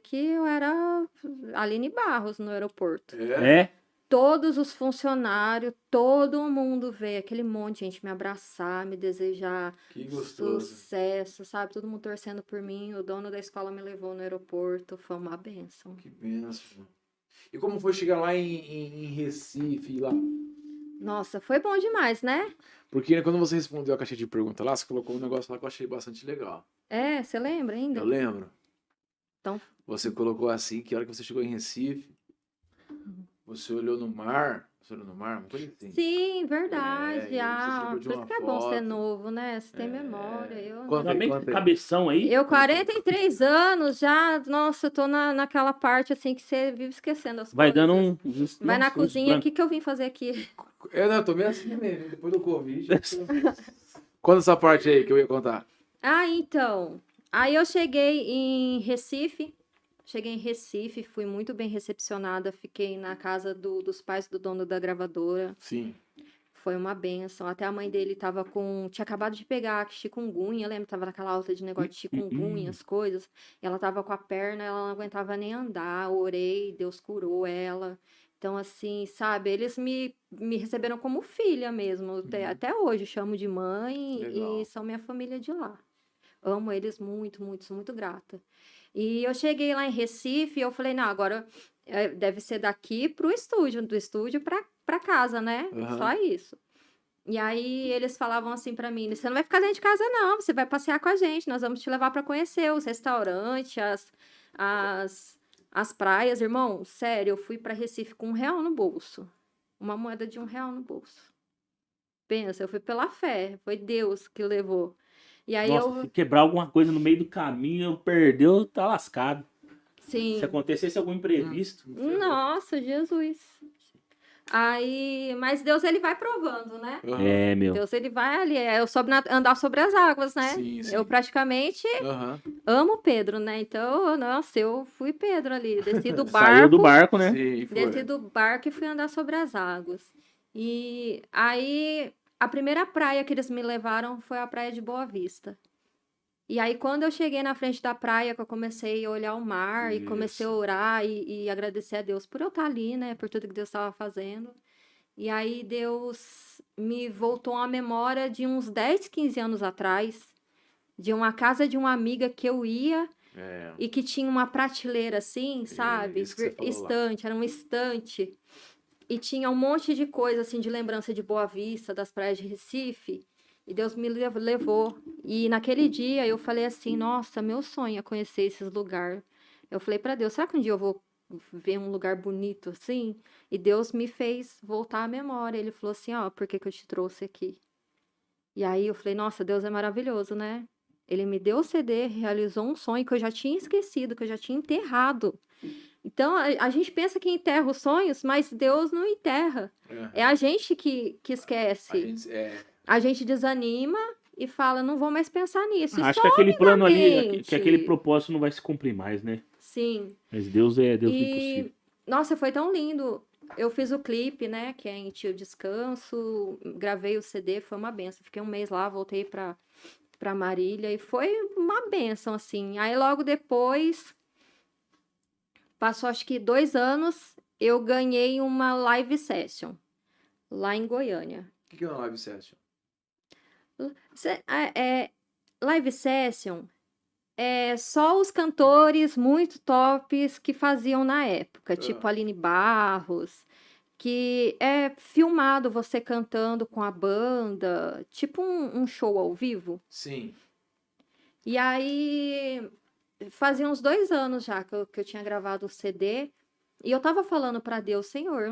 que eu era Aline Barros no aeroporto. É? É? Todos os funcionários, todo mundo veio, aquele monte de gente me abraçar, me desejar Que gostoso. sucesso, sabe? Todo mundo torcendo por mim. O dono da escola me levou no aeroporto, foi uma bênção. Que benção. E como foi chegar lá em Recife, lá? Nossa, foi bom demais, né? Porque quando você respondeu a caixa de pergunta lá, você colocou um negócio lá que eu achei bastante legal. É, você lembra ainda? Eu lembro. Então, Você colocou assim, que a hora que você chegou em Recife, você olhou no mar. Você olhou no mar? Uma coisa assim. sim, verdade. É, e você lembrou de Por uma isso que é bom ser foto. novo, né? Você tem É. memória. Eu, Conta Ainda aí, bem que conta tem aí. cabeção aí. eu 43 anos já, nossa, eu tô naquela parte assim que você vive esquecendo as Vai coisas. dando um... Vai na nossa, uns cozinha, o brancos. que eu vim fazer aqui? Eu tô meio assim mesmo, depois do Covid. Conta essa parte aí que eu ia contar. Ah, então. Aí eu cheguei em Recife. Fui muito bem recepcionada. Fiquei na casa dos pais do dono da gravadora. Sim. Foi uma benção. Até a mãe dele tava tinha acabado de pegar chikungunya, lembra? Tava naquela alta de negócio de chikungunya, as coisas. E ela tava com a perna, ela não aguentava nem andar. Orei, Deus curou ela. Então, assim, sabe? Eles me receberam como filha mesmo. Até hoje, chamo de mãe Legal. e são minha família de lá. Amo eles muito, muito, sou muito grata. E eu cheguei lá em Recife e eu falei, não, agora deve ser daqui pro estúdio, do estúdio pra casa, né? Aham. Só isso. E aí eles falavam assim pra mim, você não vai ficar dentro de casa não, você vai passear com a gente, nós vamos te levar pra conhecer os restaurantes, as praias. Irmão, sério, eu fui pra Recife com R$1 no bolso. Uma moeda de R$1 no bolso. Pensa, eu fui pela fé, foi Deus que levou. E aí Nossa, se quebrar alguma coisa no meio do caminho, perdeu, tá lascado. sim. Se acontecesse algum imprevisto. Nossa, Jesus. Aí, mas Deus, ele vai provando, né? Aham. É, meu. Deus, ele vai ali. Eu soube andar sobre as águas, né? Sim, sim. Eu praticamente Aham. amo Pedro, né? Então, nossa, eu fui Pedro ali. Desci do Saiu do barco, barco, né? Sim, desci foi. do barco e fui andar sobre as águas. E aí, a primeira praia que eles me levaram foi a praia de Boa Vista. E aí, quando eu cheguei na frente da praia, que eu comecei a olhar o mar e comecei a Isso. orar e agradecer a Deus por eu estar ali, né? Por tudo que Deus estava fazendo. E aí, Deus me voltou à memória de uns 10, 15 anos atrás, de uma casa de uma amiga que eu ia É, e que tinha uma prateleira assim, sabe? isso que você falou lá. Estante, era um estante. E tinha um monte de coisa, assim, de lembrança de Boa Vista, das praias de Recife. E Deus me levou. E naquele dia eu falei assim, nossa, meu sonho é conhecer esses lugares. Eu falei para Deus, será que um dia eu vou ver um lugar bonito assim? E Deus me fez voltar à memória. Ele falou assim, ó, por que que eu te trouxe aqui? E aí eu falei, nossa, Deus é maravilhoso, né? Ele me deu o CD, realizou um sonho que eu já tinha esquecido, que eu já tinha enterrado. Então, a gente pensa que enterra os sonhos, mas Deus não enterra. É a gente que A esquece. gente, A gente desanima e fala, não vou mais pensar nisso. E Acho que aquele some da plano ali, que aquele mente. propósito não vai se cumprir mais, né? Sim. Mas Deus é Deus do E, impossível. nossa, foi tão lindo. Eu fiz o clipe, né, que é em Tio Descanso, gravei o CD, foi uma benção. Fiquei um mês lá, voltei pra Marília e foi uma benção, assim. Aí logo depois, passou acho que 2 anos, eu ganhei uma live session lá em Goiânia. o que é uma live session? Live session é só os cantores muito tops que faziam na época, tipo Aline Barros, que é filmado você cantando com a banda, tipo um show ao vivo. Sim. E aí, fazia uns 2 anos já que eu tinha gravado o CD, e eu tava falando pra Deus, Senhor,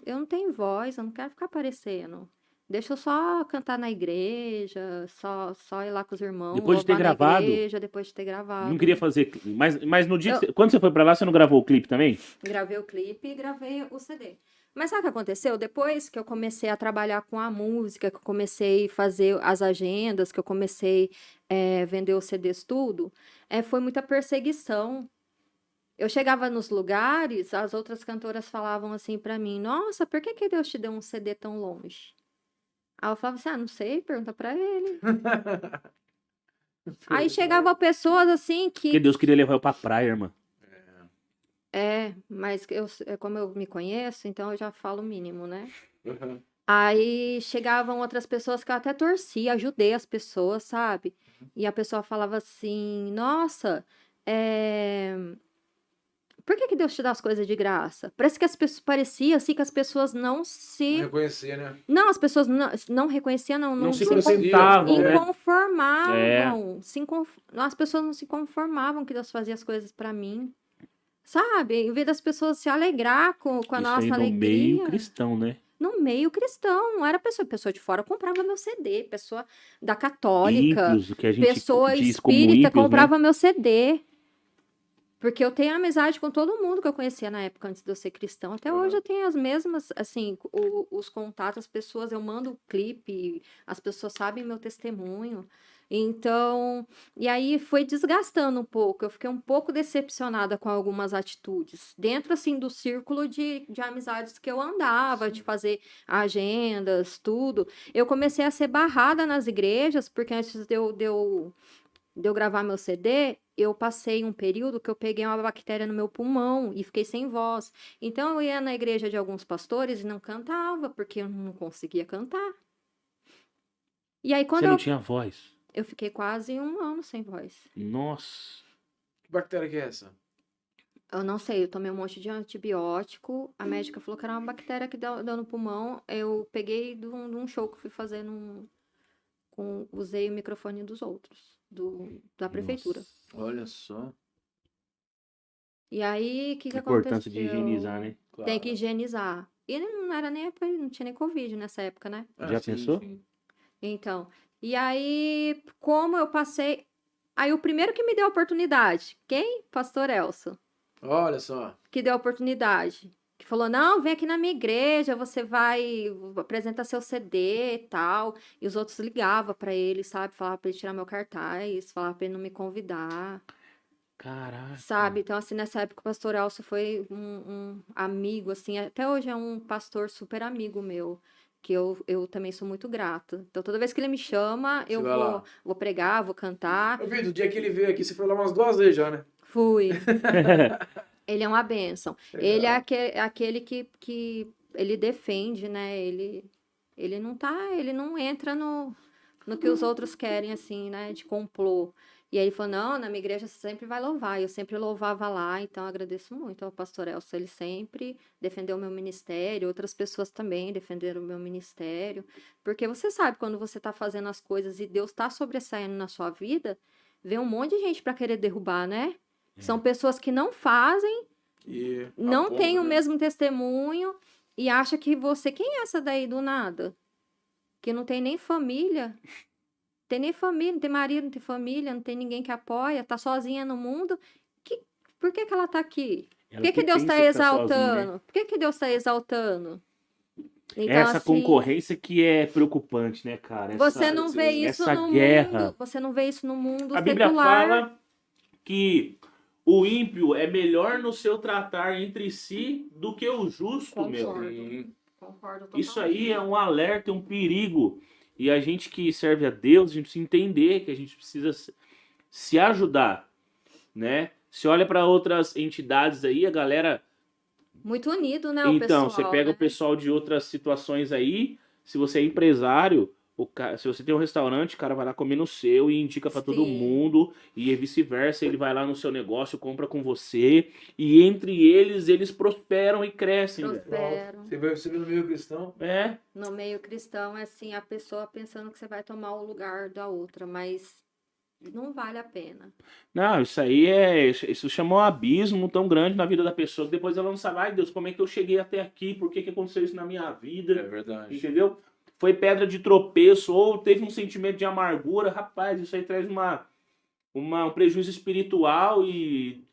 eu não tenho voz, eu não quero ficar aparecendo. Deixa eu só cantar na igreja, só ir lá com os irmãos, Depois de ter louvar na gravado, igreja, depois de ter não gravado. queria fazer. Mas no dia Eu- quando você foi pra lá, você não gravou o clipe também? Gravei o clipe e gravei o CD. Mas sabe o que aconteceu? Depois que eu comecei a trabalhar com a música, que eu comecei a fazer as agendas, que eu comecei a vender os CDs tudo, foi muita perseguição. Eu chegava nos lugares, as outras cantoras falavam assim pra mim, nossa, por que Deus te deu um CD tão longe? Aí eu falava assim, não sei, pergunta pra ele. Aí chegava pessoas assim Porque que... Deus queria levar eu pra praia, irmã. Mas como eu me conheço, então eu já falo o mínimo, né? Uhum. Aí chegavam outras pessoas que eu até torcia, ajudei as pessoas, sabe? E a pessoa falava assim, nossa, por que Deus te dá as coisas de graça? Parece que as pessoas parecia assim que as pessoas não Não se... reconhecia, né? Não, as pessoas não reconheciam, Não se Tipo assim, contentavam, né? inconformavam. As pessoas não se conformavam que Deus fazia as coisas pra mim. Sabe? Em vez das pessoas se alegrar com a Isso aí nossa no meio alegria. cristão, né? No meio cristão, não era pessoa de fora comprava meu CD, pessoa da católica, Ímpios, que a gente pessoa diz como espírita ímpios, né? comprava meu CD. Porque eu tenho amizade com todo mundo que eu conhecia na época antes de eu ser cristão. Até hoje eu tenho as mesmas, assim, os contatos, as pessoas, eu mando o clipe, as pessoas sabem meu testemunho. Então, e aí foi desgastando um pouco. Eu fiquei um pouco decepcionada com algumas atitudes. Dentro, assim, do círculo de amizades que eu andava, de fazer agendas, tudo. Eu comecei a ser barrada nas igrejas, porque antes de eu gravar meu CD, eu passei um período que eu peguei uma bactéria no meu pulmão e fiquei sem voz. Então eu ia na igreja de alguns pastores e não cantava, porque eu não conseguia cantar. E aí quando Você não tinha voz. eu fiquei quase 1 ano sem voz. Nossa. Que bactéria que é essa? Eu não sei, eu tomei um monte de antibiótico. A médica falou que era uma bactéria que deu no pulmão. Eu peguei de um show que eu fui fazer usei o microfone dos outros, da prefeitura. Nossa. Olha só. E aí, o que A importância de aconteceu? higienizar, né? Claro. Tem que higienizar. E não era nem época, não tinha nem Covid nessa época, né? Já sim, pensou? sim. Então, e aí, como eu passei... Aí, o primeiro que me deu a oportunidade, quem? Pastor Elcio, Olha só. que deu a oportunidade. que falou, não, vem aqui na minha igreja, você vai apresentar seu CD e tal. E os outros ligavam pra ele, sabe? Falavam pra ele tirar meu cartaz, falavam pra ele não me convidar, Caraca. sabe? Então, assim, nessa época o pastor Elcio foi um amigo, assim, até hoje é um pastor super amigo meu, que eu também sou muito grata. Então, toda vez que ele me chama, eu Você vai lá. vou pregar, vou cantar. Eu vi, do dia que ele veio aqui, você foi lá umas 2 vezes já, né? Fui. Ele é uma bênção. Legal. Ele é aquele que ele defende, né? Ele não entra no que os outros querem, assim, né? De complô. E aí ele falou, não, na minha igreja você sempre vai louvar. Eu sempre louvava lá, então eu agradeço muito ao pastor Elcio. Ele sempre defendeu o meu ministério, outras pessoas também defenderam o meu ministério. Porque você sabe, quando você tá fazendo as coisas e Deus tá sobressaindo na sua vida, vem um monte de gente para querer derrubar, né? São pessoas que não fazem, E não aponta, têm o né? mesmo testemunho e acha que você... Quem é essa daí do nada? Que não tem nem família. Tem nem família, não tem marido, não tem família, não tem ninguém que apoia, tá sozinha no mundo. Por que ela tá aqui? Por Ela que Deus pensa tá que tá sozinha, né? exaltando? Por que Deus tá exaltando? Então, Essa assim, concorrência que é preocupante, né, cara? você Essa, não vê isso essa no guerra. mundo. Você não vê isso no mundo A Bíblia secular. fala que o ímpio é melhor no seu tratar entre si do que o justo, meu. Concordo. Sim. Concordo Isso aí é totalmente. um alerta, um perigo. E a gente que serve a Deus, a gente precisa entender que a gente precisa se ajudar, né? Se olha para outras entidades aí, a galera... Muito unido, né, o Então, pessoal, você pega né? o pessoal de outras situações aí, se você é empresário, se você tem um restaurante, o cara vai lá comer no seu e indica para todo Sim. mundo, e vice-versa, ele vai lá no seu negócio, compra com você, e entre eles prosperam e crescem, velho. Prospero. Você veio no meio cristão? É, No meio cristão, é assim, a pessoa pensando que você vai tomar o lugar da outra, mas não vale a pena. não, isso chama um abismo tão grande na vida da pessoa, que depois ela não sabe, ai Deus, como é que eu cheguei até aqui, por que que aconteceu isso na minha É vida, verdade. entendeu? Foi pedra de tropeço, ou teve um sentimento de amargura, rapaz, isso aí traz um prejuízo espiritual e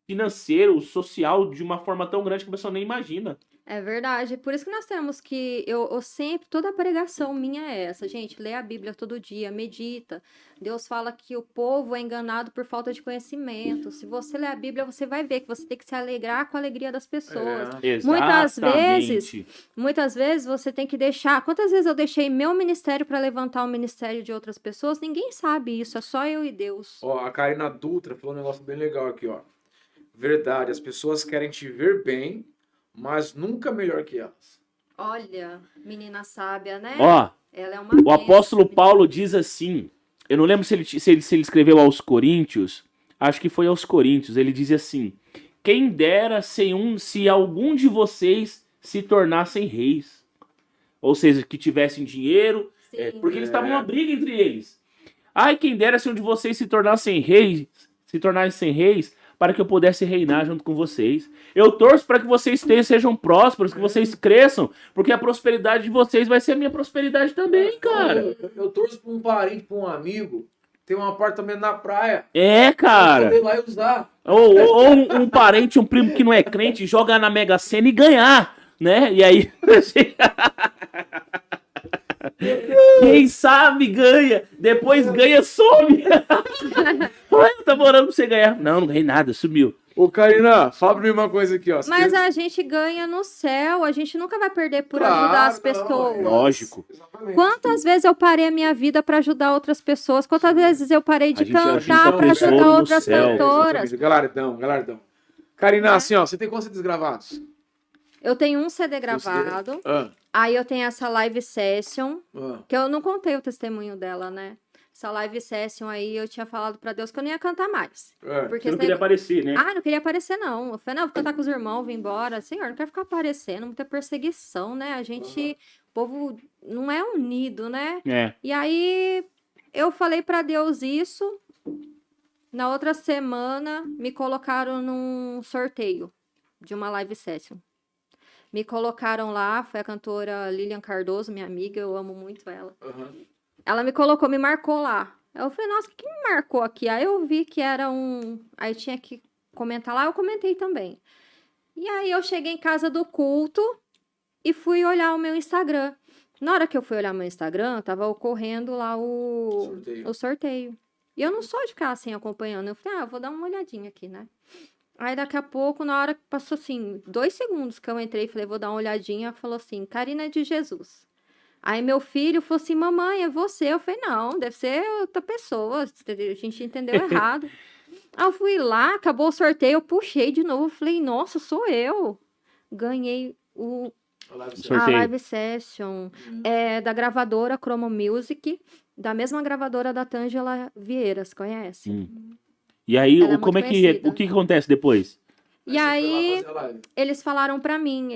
financeiro, social, de uma forma tão grande que a pessoa nem imagina. É verdade. Por isso que nós temos que. Eu sempre. Toda pregação minha é essa, gente. Lê a Bíblia todo dia, medita. Deus fala que o povo é enganado por falta de conhecimento. Se você ler a Bíblia, você vai ver que você tem que se alegrar com a alegria das pessoas. É. Exatamente. Muitas vezes você tem que deixar. Quantas vezes eu deixei meu ministério para levantar o ministério de outras pessoas? Ninguém sabe isso, é só eu e Deus. Ó, a Karina Dutra falou um negócio bem legal aqui, ó. Verdade, as pessoas querem te ver bem, mas nunca melhor que elas. Olha, menina sábia, né? Ó, Ela é uma o bênção, apóstolo menina. Paulo diz assim, eu não lembro se ele escreveu aos Coríntios, acho que foi aos Coríntios, ele diz assim, quem dera se algum de vocês se tornassem reis, ou seja, que tivessem dinheiro, Sim. porque eles estavam numa briga entre eles. Ai, quem dera se um de vocês se tornassem reis, para que eu pudesse reinar junto com vocês. Eu torço para que vocês sejam prósperos, que vocês cresçam, porque a prosperidade de vocês vai ser a minha prosperidade também, cara. Eu torço pra um parente, pra um amigo, ter um apartamento na praia. É, Pra cara. poder ir lá e usar. Ou um parente, um primo que não é crente, jogar na Mega Sena e ganhar, né? E aí... Quem sabe ganha, depois ganha, some. Ué, tá morando pra você ganhar. Não ganhei nada, sumiu. Ô, Karina, fala pra mim uma coisa aqui, ó. Mas a gente ganha no céu, a gente nunca vai perder por Claro, ajudar as não, pessoas. é. Lógico. Exatamente. Quantas vezes eu parei a minha vida para ajudar outras pessoas? Quantas vezes eu parei de A gente ajuda cantar para tesouro ajudar no outras céu. cantoras? Galardão, galardão. Karina, assim, ó, você tem quantos CDs gravados? Eu tenho um CD gravado, aí eu tenho essa live session, que eu não contei o testemunho dela, né? Essa live session aí eu tinha falado para Deus que eu não ia cantar mais. Porque Você não esse queria aparecer, né? Ah, não queria aparecer, não. Eu falei, não, vou cantar com os irmãos, vim embora. Senhor, não quero ficar aparecendo, muita perseguição, né? A gente, o povo não é unido, né? É. E aí, eu falei pra Deus isso. Na outra semana, me colocaram num sorteio de uma live session. Me colocaram lá, foi a cantora Lilian Cardoso, minha amiga, eu amo muito ela. Ela me colocou, me marcou lá. Eu falei, nossa, o que me marcou aqui? Aí eu vi que era um... Aí tinha que comentar lá, eu comentei também. E aí eu cheguei em casa do culto e fui olhar o meu Instagram. Na hora que eu fui olhar meu Instagram, tava ocorrendo lá o sorteio. E eu não sou de ficar assim acompanhando. Eu falei, eu vou dar uma olhadinha aqui, né? Aí daqui a pouco, na hora que passou assim, 2 segundos que eu entrei, falei, vou dar uma olhadinha, falou assim, Karina de Jesus. Aí meu filho falou assim, mamãe, é você? Eu falei, não, deve ser outra pessoa, a gente entendeu errado. Aí eu fui lá, acabou o sorteio, eu puxei de novo, falei, nossa, sou eu. Ganhei a Sorteio. live session da gravadora Chromo Music, da mesma gravadora da Tângela Vieiras, conhece? E aí, Ela é como é muito que conhecida. o que acontece depois? E aí, eles falaram pra mim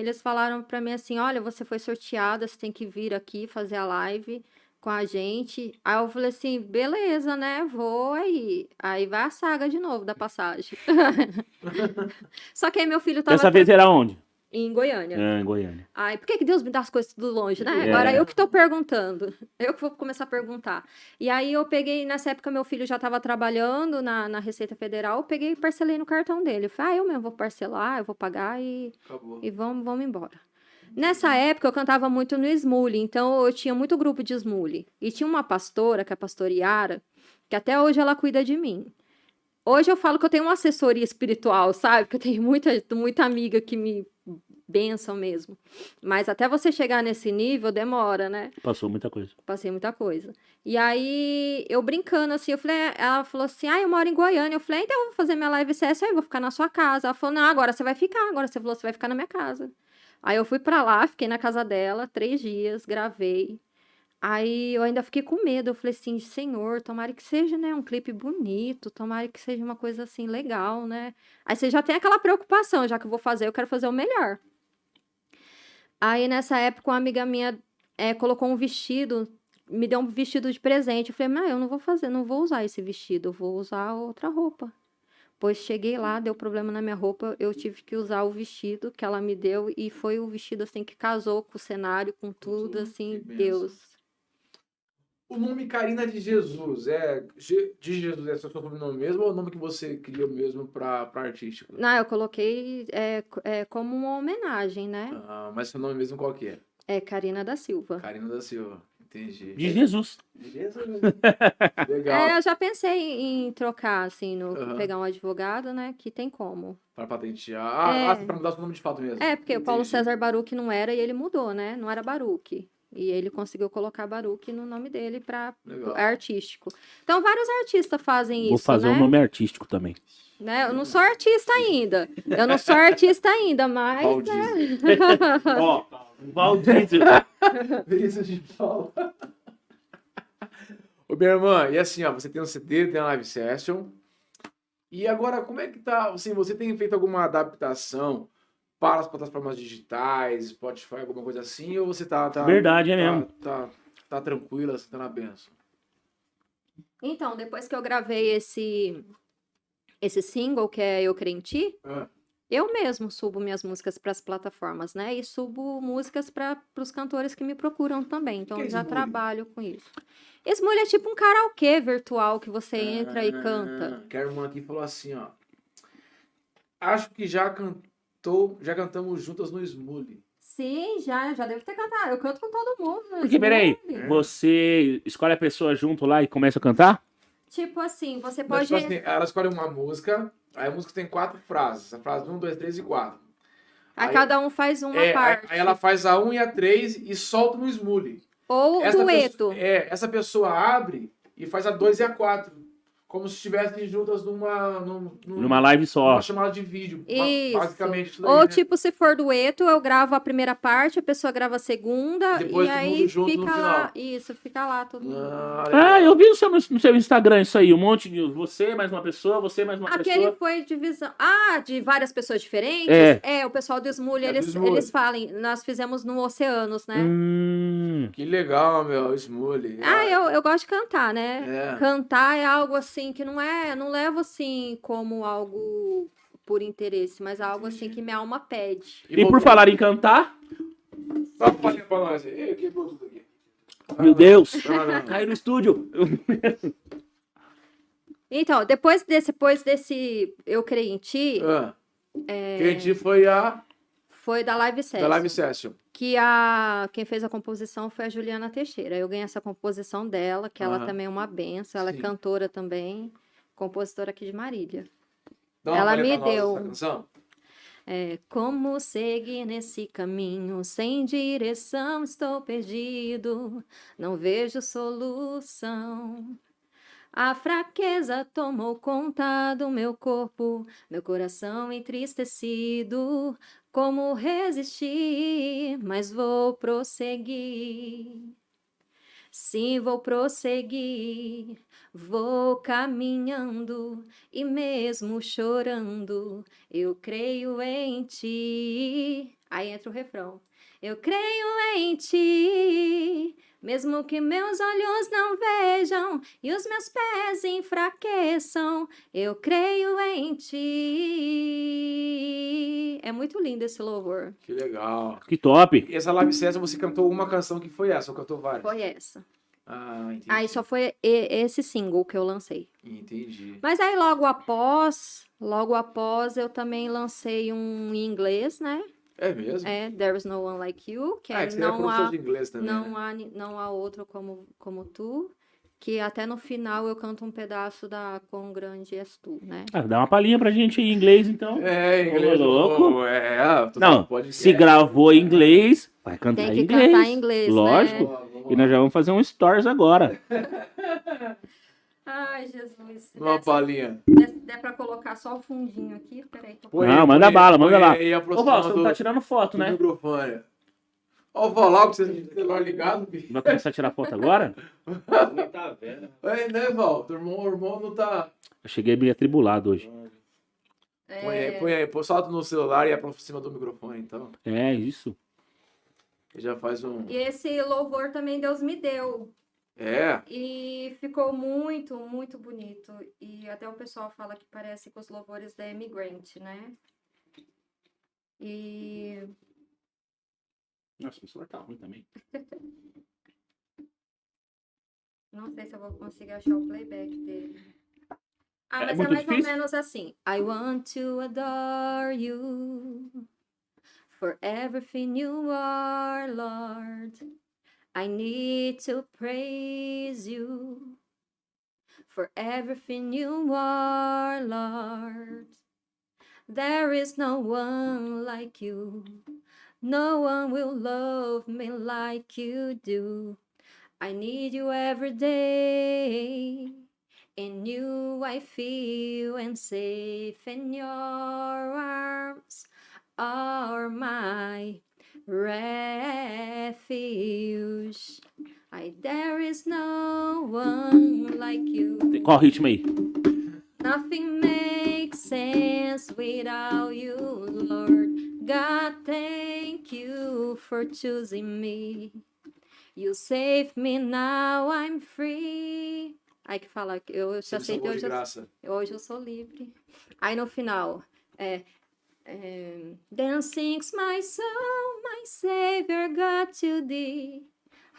assim, olha, você foi sorteada, você tem que vir aqui fazer a live com a gente. Aí eu falei assim, beleza, né, vou aí. Aí vai a saga de novo da passagem. Só que aí meu filho tava Dessa vez era onde? em Goiânia. Em Goiânia. Ai, por que Deus me dá as coisas tudo longe, né? É. Agora eu que tô perguntando. Eu que vou começar a perguntar. E aí eu peguei, nessa época meu filho já estava trabalhando na Receita Federal, eu peguei e parcelei no cartão dele. Eu falei, eu mesmo vou parcelar, eu vou pagar e vamos embora. Nessa época eu cantava muito no Smule, então eu tinha muito grupo de Smule. E tinha uma pastora, que é a pastora Yara, que até hoje ela cuida de mim. Hoje eu falo que eu tenho uma assessoria espiritual, sabe? Que eu tenho muita amiga que me benção mesmo. Mas até você chegar nesse nível, demora, né? Passou muita coisa. Passei muita coisa. E aí, eu brincando assim, eu falei, ela falou assim, eu moro em Goiânia. Eu falei, então eu vou fazer minha live session, aí vou ficar na sua casa. Ela falou, não, agora você vai ficar. Agora você falou, você vai ficar na minha casa. Aí eu fui pra lá, fiquei na casa dela, 3 dias, gravei. Aí eu ainda fiquei com medo, eu falei assim, Senhor, tomara que seja, né, um clipe bonito, tomara que seja uma coisa assim, legal, né? Aí você já tem aquela preocupação, já que eu vou fazer, eu quero fazer o melhor. Aí nessa época uma amiga minha colocou um vestido, me deu um vestido de presente, eu falei, eu não vou usar esse vestido, eu vou usar outra roupa. Pois cheguei lá, deu problema na minha roupa, eu tive que usar o vestido que ela me deu, e foi o vestido assim que casou com o cenário, com tudo, assim, Deus. O nome Karina de Jesus de Jesus é seu sobrenome mesmo ou é o nome que você criou mesmo para artístico? Não, eu coloquei como uma homenagem, né? Mas seu nome mesmo qual que é? É Karina da Silva. Karina da Silva, entendi. De Jesus. De Jesus. Legal. Eu já pensei em trocar, assim, pegar um advogado, né? Que tem como. Para patentear. Para mudar seu nome de fato mesmo. Porque o Paulo César Baruch não era e ele mudou, né? Não era Baruch. E ele conseguiu colocar Baruch no nome dele para artístico. Então, vários artistas fazem isso, Vou fazer um nome artístico também. Né? Eu não sou artista ainda. Mas... Ó, Valdísio. Vinícius de Paula. Ô, minha irmã, e assim, você tem um CD, tem a live session. E agora, como é que tá? Assim, você tem feito alguma adaptação para as plataformas digitais, Spotify, alguma coisa assim, ou você tá Verdade, é mesmo. Tá tranquila, você tá na benção? Então, depois que eu gravei esse single, que é Eu Creio em Ti, eu mesmo subo minhas músicas para as plataformas, né? E subo músicas para os cantores que me procuram também. Então, eu já trabalho com isso. Smule é tipo um karaokê virtual que você entra e canta. Que a irmã aqui falou assim, acho que já cantamos juntas no Smule. Sim, já devo ter cantado. Eu canto com todo mundo. Porque, peraí, você escolhe a pessoa junto lá e começa a cantar? Tipo assim, você pode... Tipo assim, ela escolhe uma música, aí a música tem 4 frases. A frase 1, 2, 3 e 4. Aí cada um faz uma parte. Aí ela faz a 1 e a 3 e solta no Smule. Ou dueto. Essa pessoa abre e faz a 2 e a 4. Como se estivessem juntas numa live só. Uma chamada de vídeo. Isso. Basicamente isso daí, ou né? tipo, se for dueto, eu gravo a primeira parte, a pessoa grava a segunda, depois e aí junto fica no lá. final. Isso, fica lá todo mundo. Eu vi no seu Instagram isso aí, um monte de você mais uma pessoa, você mais uma pessoa. Aquele foi divisão. De várias pessoas diferentes? O pessoal do Smule, eles falam, nós fizemos no Oceanos, né? Que legal, meu, Smule. Eu gosto de cantar, né? Cantar é algo assim que não levo assim como algo por interesse, mas algo assim que minha alma pede. E por falar em cantar... Só uma palhinha pra nós. Quebrou tudo aqui. Meu Deus, caiu no estúdio. Então, depois desse Eu Creio em Ti, Quem foi Foi da Live da Session. Live Session. Que quem fez a composição foi a Juliana Teixeira. Eu ganhei essa composição dela, que ela Aham. também é uma benção. Ela Sim. é cantora também, compositora aqui de Marília. Dá uma Ela palhinha me pra nós deu. dessa canção. Como seguir nesse caminho sem direção, estou perdido, não vejo solução. A fraqueza tomou conta do meu corpo, meu coração entristecido. Como resistir? Mas vou prosseguir. Sim, vou prosseguir. Vou caminhando e mesmo chorando, eu creio em ti. Aí entra o refrão. Eu creio em ti, mesmo que meus olhos não vejam e os meus pés enfraqueçam, eu creio em ti. É muito lindo esse louvor. Que legal. Que top. E essa Live Session você cantou uma canção que foi essa, ou cantou várias? Foi essa. Ah, entendi. Aí só foi esse single que eu lancei. Entendi. Mas aí logo após eu também lancei um em inglês, né? É mesmo? There's No One Like You, que Ah, é que você é professor de inglês também, não né? não há outro como tu, que até no final eu canto um pedaço da Quão Grande És Tu, né? Dá uma palhinha pra gente aí em inglês, então. Inglês. Ô, louco. Não, Se gravou em inglês, vai cantar Tem em que inglês. cantar em inglês, né? Lógico. E nós já vamos fazer um stories agora. Ai, Jesus. Se Uma palhinha. der pra colocar só o fundinho aqui, peraí. Não, manda bala, manda lá. E Ô, aproxima Val, você não tá tirando foto, do né? microfone. Ó, o Val, que você tem o celular ligado, bicho. Vai começar a tirar foto agora? Nem tá vendo. Né, Val? Teu irmão não tá... Eu cheguei meio atribulado hoje. Põe aí, solta no celular e aproxima do microfone, então. É, isso. Já faz um... E esse louvor também Deus me deu. E ficou muito, muito bonito. E até o pessoal fala que parece com os louvores da Amy Grant, né? E... Nossa, meu celular tá ruim também. não sei se eu vou conseguir achar o playback dele. É Mas muito mais difícil? ou menos assim. I want to adore you for everything you are, Lord. I need to praise you for everything you are, Lord. There is no one like you. No one will love me like you do. I need you every day. In you I feel and safe in your arms are my refuge. There is no one like you. Qual o ritmo aí? Nothing makes sense without you, Lord. God, thank you for choosing me. You saved me, now I'm free. Aí que fala, eu te aceitei, hoje eu sou livre. Aí no final, Then sings my soul, my Savior God to thee.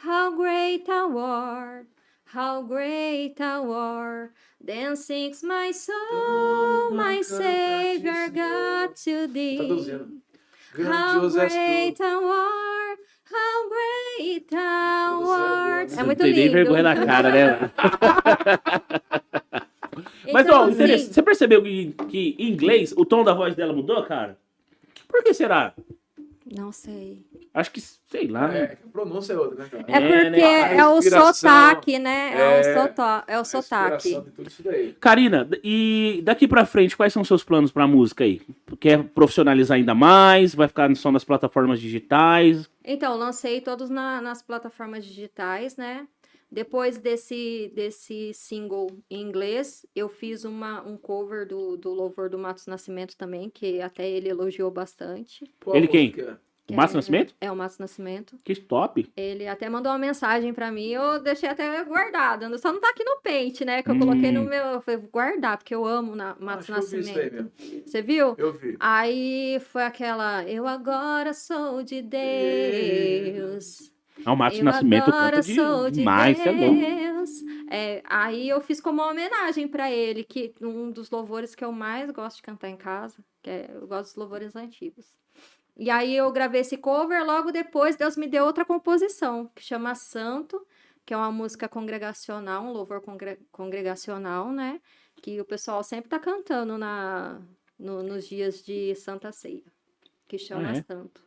How great thou art, how great thou art. Then sings my soul, my Savior God to thee. How great thou art, how great thou art. É muito Não tem nem lindo. vergonha na cara, né? Mas, Então, ó, assim, interessante. Você percebeu que em inglês o tom da voz dela mudou, cara? Por que será? não sei. Acho que, sei lá, né? A pronúncia é outra, né, cara? É porque né? é o Respiração, sotaque, né? É o A sotaque. inspiração de tudo isso daí. Karina, e daqui pra frente, quais são os seus planos pra música aí? Quer profissionalizar ainda mais? Vai ficar só nas plataformas digitais? Então, lancei todos nas plataformas digitais, né? Depois desse single em inglês, eu fiz um cover do louvor do Matos Nascimento também, que até ele elogiou bastante. Qual Ele quem? música? O Márcio Nascimento? É o Matos Nascimento. Que top. Ele até mandou uma mensagem pra mim, eu deixei até guardado. Só não tá aqui no pente, né? Que eu coloquei no meu. Eu falei, vou guardar, porque eu amo Matos Acho que eu vi isso aí Nascimento. mesmo. Você viu? Eu vi. Aí foi aquela, eu agora sou de Deus. Ah, o Márcio Eu Nascimento agora canta sou de demais, você é louco. Deus. Aí eu fiz como uma homenagem pra ele, que um dos louvores que eu mais gosto de cantar em casa, eu gosto dos louvores antigos. E aí eu gravei esse cover, logo depois Deus me deu outra composição, que chama Santo, que é uma música congregacional, um louvor congregacional, né? Que o pessoal sempre tá cantando nos dias de Santa Ceia, que chama Ah, é? Santo.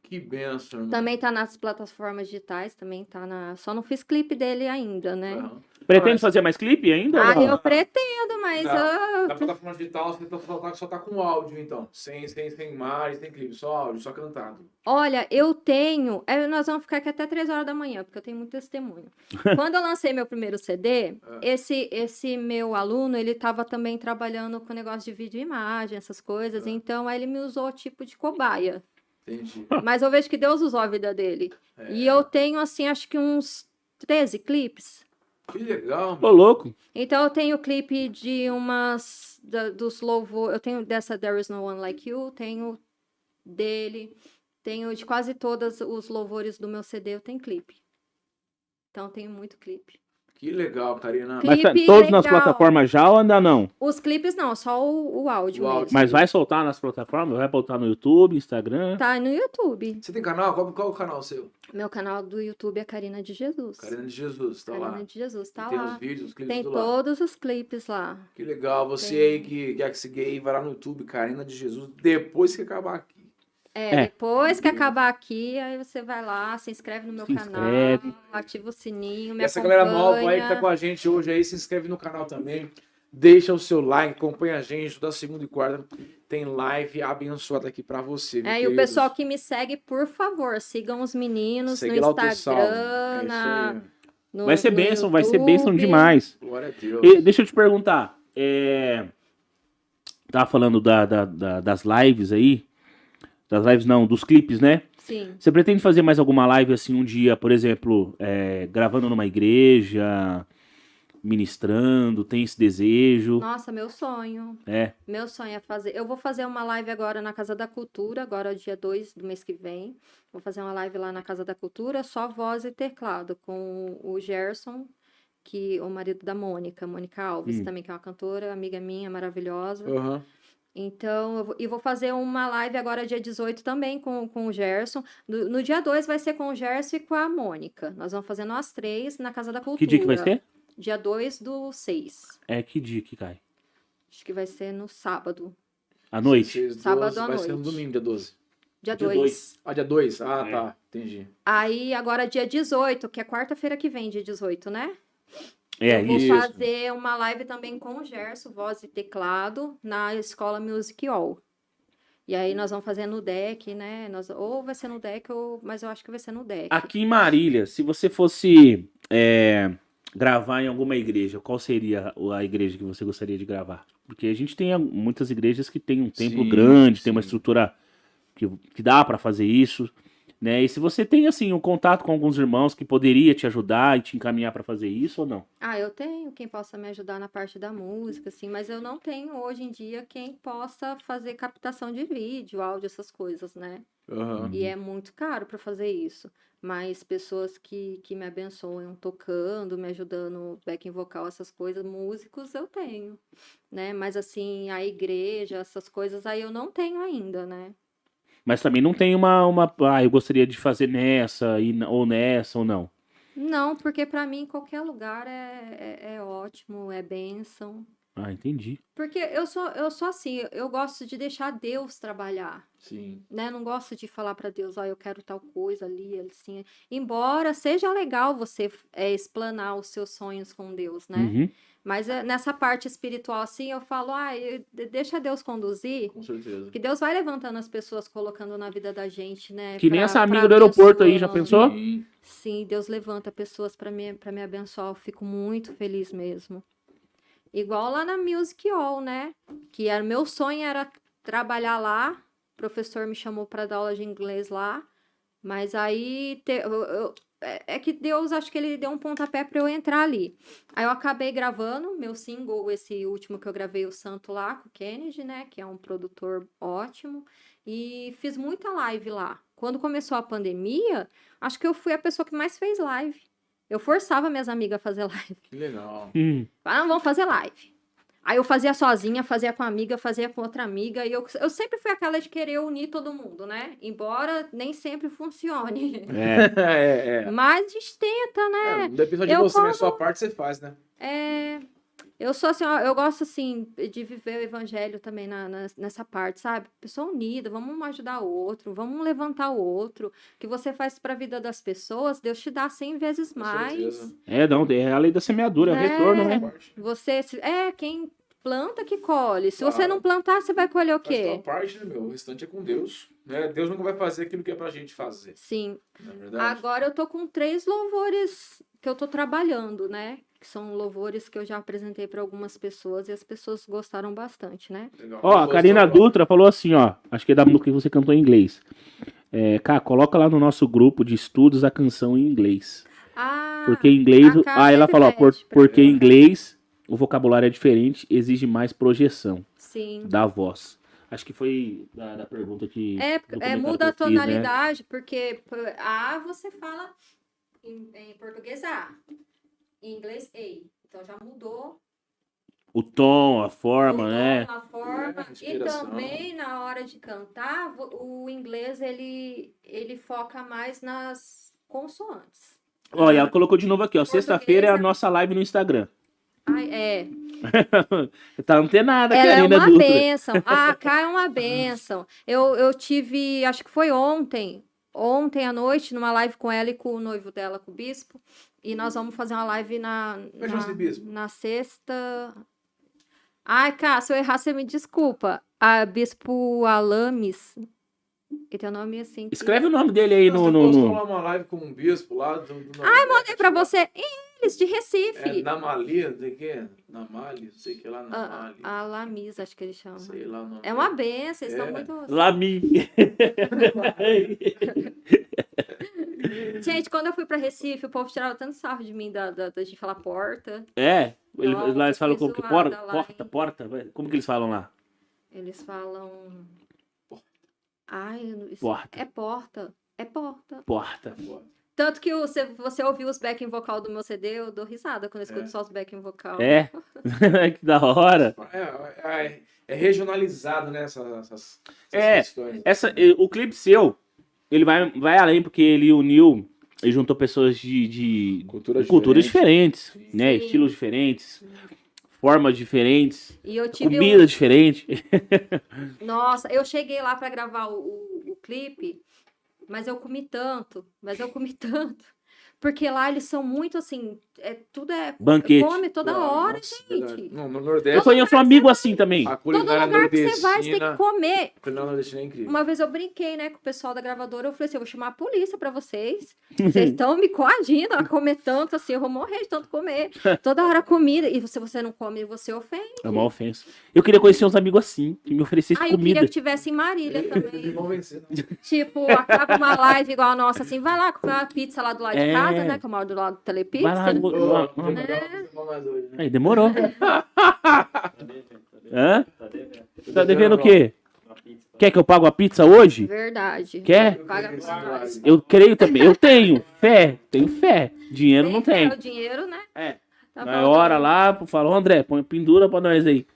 Que benção, irmão. Também tá nas plataformas digitais, também tá Só não fiz clipe dele ainda, né? Aham. Pretende fazer mais clipe ainda? ou não? Eu pretendo, mas Na plataforma digital você só tá com áudio, então. Sem imagem, sem clipe, só áudio, só cantado. olha, eu tenho. Nós vamos ficar aqui até 3 horas da manhã, porque eu tenho muito testemunho. Quando eu lancei meu primeiro CD, esse meu aluno, ele estava também trabalhando com negócio de vídeo e imagem, essas coisas. Então, aí ele me usou tipo de cobaia. Entendi. Mas eu vejo que Deus usou a vida dele. E eu tenho, assim, acho que uns 13 clipes. Que legal, Ô, mano. louco. Então, eu tenho clipe de dos louvores. Eu tenho dessa There Is No One Like You, tenho dele. Tenho de quase todos os louvores do meu CD, eu tenho clipe. Então, tenho muito clipe. Que legal, Karina. Mas tá Clipe todos nas legal. plataformas já ou ainda não? Os clipes não, só o áudio O áudio. mesmo. Mas vai soltar nas plataformas? Vai botar no YouTube, Instagram? Tá no YouTube. Você tem canal? Qual é o canal seu? Meu canal do YouTube é Karina de Jesus. Karina de Jesus, tá Karina lá. de Jesus, tá E tem lá. os vídeos, os clipes Tem do lá. todos os clipes lá. Que legal. Você Tem. aí que quer que seguir aí, vai lá no YouTube, Karina de Jesus, depois que acabar aqui. Depois que acabar aqui, aí você vai lá, se inscreve no meu Se canal, inscreve. ativa o sininho, me E essa acompanha. galera nova aí que tá com a gente hoje aí, se inscreve no canal também. Deixa o seu like, acompanha a gente. Toda segunda e quarta tem live abençoada aqui pra você. Viu, E o queridos? pessoal que me segue, por favor, sigam os meninos Segue no lá o teu salmo. Instagram, É isso aí. Vai ser no bênção, vai ser bênção YouTube. demais. Glória a Deus. E deixa eu te perguntar. Tava falando das lives aí. Das lives não, dos clipes, né? Sim. Você pretende fazer mais alguma live assim um dia, por exemplo, gravando numa igreja, ministrando, tem esse desejo? Nossa, meu sonho. É. Meu sonho é fazer. Eu vou fazer uma live agora na Casa da Cultura, agora dia 2 do mês que vem. Vou fazer uma live lá na Casa da Cultura, só voz e teclado, com o Gerson, que o marido da Mônica Alves, também, que é uma cantora, amiga minha, maravilhosa. Aham. Então, eu vou fazer uma live agora dia 18 também com o Gerson. No dia 2 vai ser com o Gerson e com a Mônica. Nós vamos fazer nós três na Casa da Cultura. Que dia que vai ser? Dia 2/6. Que dia que cai? Acho que vai ser no sábado. À noite? 16, Sábado 12, à vai ser no noite. domingo, dia 12. Dia Dia 2. 2. Ah, dia 2? Ah, É. tá. Entendi. Aí, agora dia 18, que é quarta-feira que vem, dia 18, né? Eu vou Isso. fazer uma live também com o Gerson, voz e teclado, na Escola Music Hall. E aí nós vamos fazer no deck, né? Ou vai ser no deck, mas eu acho que vai ser no deck. Aqui em Marília, se você fosse gravar em alguma igreja, qual seria a igreja que você gostaria de gravar? Porque a gente tem muitas igrejas que tem um templo Sim, grande, tem uma sim. estrutura que dá para fazer isso, né? E se você tem assim um contato com alguns irmãos que poderia te ajudar e te encaminhar para fazer isso ou não? Eu tenho quem possa me ajudar na parte da música, assim, mas eu não tenho hoje em dia quem possa fazer captação de vídeo, áudio, essas coisas, né? Aham. E é muito caro para fazer isso. Mas pessoas que me abençoam tocando, me ajudando, backing vocal, essas coisas, músicos eu tenho, né? Mas assim, a igreja, essas coisas aí eu não tenho ainda, né? Mas também não tem eu gostaria de fazer nessa, ou nessa, ou não. Não, porque para mim qualquer lugar é ótimo, é bênção. Ah, entendi. Porque eu sou assim, eu gosto de deixar Deus trabalhar, Sim. né? Não gosto de falar para Deus, eu quero tal coisa ali, assim. Embora seja legal você explanar os seus sonhos com Deus, né? Uhum. Mas nessa parte espiritual, assim, eu falo, deixa Deus conduzir, Com certeza. que Deus vai levantando as pessoas, colocando na vida da gente, né? Que nem pra- essa amiga pra do aeroporto aí, já abençoando. pensou? Sim. Sim, Deus levanta pessoas para me abençoar, eu fico muito feliz mesmo. Igual lá na Music Hall, né? Que era meu sonho era trabalhar lá. O professor me chamou para dar aula de inglês lá. Mas aí é que Deus, acho que ele deu um pontapé para eu entrar ali. Aí eu acabei gravando meu single, esse último que eu gravei, o Santo lá, com o Kennedy, né? Que é um produtor ótimo. E fiz muita live lá. Quando começou a pandemia, acho que eu fui a pessoa que mais fez live. Eu forçava minhas amigas a fazer live. Que legal. Ah, vamos fazer live. Aí eu fazia sozinha, fazia com uma amiga, fazia com outra amiga. E eu sempre fui aquela de querer unir todo mundo, né? Embora nem sempre funcione. Mas a gente tenta, né? Depende só de você, mas a sua parte você faz, né? Eu sou assim, ó, eu gosto assim de viver o evangelho também nessa parte, sabe? Pessoa unida, vamos um ajudar o outro, vamos levantar o outro. O que você faz para a vida das pessoas, Deus te dá 100 vezes mais. Não, é a lei da semeadura, é o retorno, né? Você quem planta que colhe. Se você não plantar, você vai colher o quê? Faz tua parte, né, meu? O restante é com Deus, né? Deus nunca vai fazer aquilo que é pra gente fazer. Sim. Não é verdade? Agora eu tô com 3 louvores que eu tô trabalhando, né? Que são louvores que eu já apresentei para algumas pessoas e as pessoas gostaram bastante, né? Legal. Ó, a Karina Dutra falou assim, ó. Acho que é da música que você cantou em inglês. Cá, coloca lá no nosso grupo de estudos a canção em inglês. Porque em inglês. Ela falou, porque em inglês o vocabulário é diferente, exige mais projeção. Sim. Da voz. Acho que foi da pergunta que. Muda a tonalidade, porque A você fala em português A. Em inglês, ei. Então já mudou. O tom, a forma, né? A forma. E também, na hora de cantar, o inglês, ele foca mais nas consoantes. Olha, ela colocou de novo aqui, ó. Sexta-feira é a nossa live no Instagram. Tá antenada, ela Karina é uma Dutra. bênção. Cá é uma bênção. Eu tive, acho que foi ontem à noite, numa live com ela e com o noivo dela, com o bispo. E nós vamos fazer uma live na sexta. Cá, se eu errar, você me desculpa. A bispo Alames. E tem um nome assim. Escreve o nome dele aí Você postou lá uma live com um bispo lá do mandei pra você. Eles, de Recife. Namali, não sei o que. Namali, não sei o que lá. Namali. Alamis, acho que eles chamam. Sei lá o nome. É uma benção, eles estão muito... Lami. Gente, quando eu fui pra Recife, o povo tirava tanto sarro de mim de falar porta. Lá eles falam como que? Porta? Porta? Como que eles falam lá? Eles falam... Porta. É porta. É porta. Porta. Tanto que você ouviu os backing vocal do meu CD, eu dou risada quando eu escuto só os backing vocal. Que da hora. É regionalizado, né? Essas questões. O clipe seu, ele vai além, porque ele juntou pessoas de culturas diferentes, né? Sim. Estilos diferentes, formas diferentes, E eu tive comida diferente. Nossa, eu cheguei lá pra gravar o clipe, mas eu comi tanto, porque lá eles são muito assim, tudo é banquete. Come toda hora, gente. No Nordeste. Eu conheço um amigo assim também. A Todo culinária lugar que você vai, você tem nordestina. que comer. A culinária nordestina é incrível. Uma vez eu brinquei, né, com o pessoal da gravadora, eu falei assim, eu vou chamar a polícia pra vocês. Vocês estão me coagindo a comer tanto assim, eu vou morrer de tanto comer. Toda hora comida. E se você não come, você ofende. É uma ofensa. Eu queria conhecer uns amigos assim, que me oferecessem Eu queria comida. que tivesse em Marília também. Vão vencer, não. Tipo, acaba uma live igual a nossa, assim, vai lá comer uma pizza lá do lado de casa, né, que eu moro do lado do Telepizza. Vai lá, Né? Aí, demorou. Hã? Tá devendo o quê? Quer que eu pague a pizza hoje? Verdade. Quer? Paga pra nós. Eu creio também. Eu tenho fé. Dinheiro não Tem tem. fé, o dinheiro, né? Tá Na faltando. hora lá, falou, André, põe pendura pra nós aí.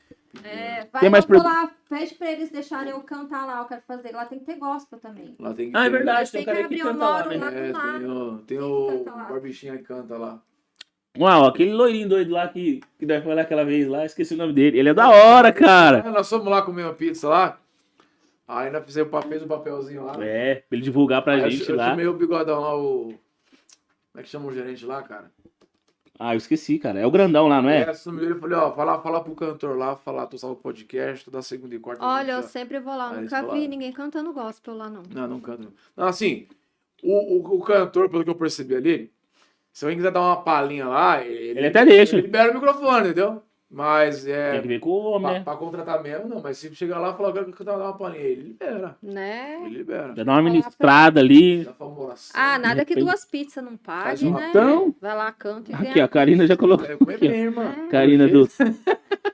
Vai, Tem mais eu vou lá, pede pra eles deixarem eu cantar lá, eu quero fazer. Lá tem que ter gospel também. Lá tem que É ter- verdade, tem Tem um cara que que abrir canta uma lá, hora né? lá do lado. Tem Tem o que cantar lá. Barbichinha que canta lá. Uau, aquele loirinho doido lá que nós foi lá aquela vez lá, esqueci o nome dele. Ele é da hora, cara. Nós fomos lá comer uma pizza lá. Aí ainda fez o papelzinho lá. Pra ele divulgar pra Aí gente eu lá. chamei o bigodão lá, Como é que chama o gerente lá, cara? Eu esqueci, cara. É o grandão lá, não é? Assumi ele e falei, ó, fala pro cantor lá, tô salvo o podcast, toda segunda e quarta. Olha, eu a gente sempre vou lá, Aí eles nunca vi falaram. ninguém cantando gospel lá, não. Não canta. Não, assim, o cantor, pelo que eu percebi ali, se alguém quiser dar uma palhinha lá, Ele até deixa. Ele libera o microfone, entendeu? Mas Tem que ver com o homem, né? pra contratar mesmo, não. Mas se chegar lá e falar, eu quero dar uma palhinha, ele libera. Né? Ele libera. Já dá uma ministrada ali. Da famosa. Nada que repente- 2 pizzas não Faz pague, uma- né? Então. Vai lá, canta e Aqui, ganha. a Karina já colocou. É, comer Aqui, ó. bem, irmão. Karina do.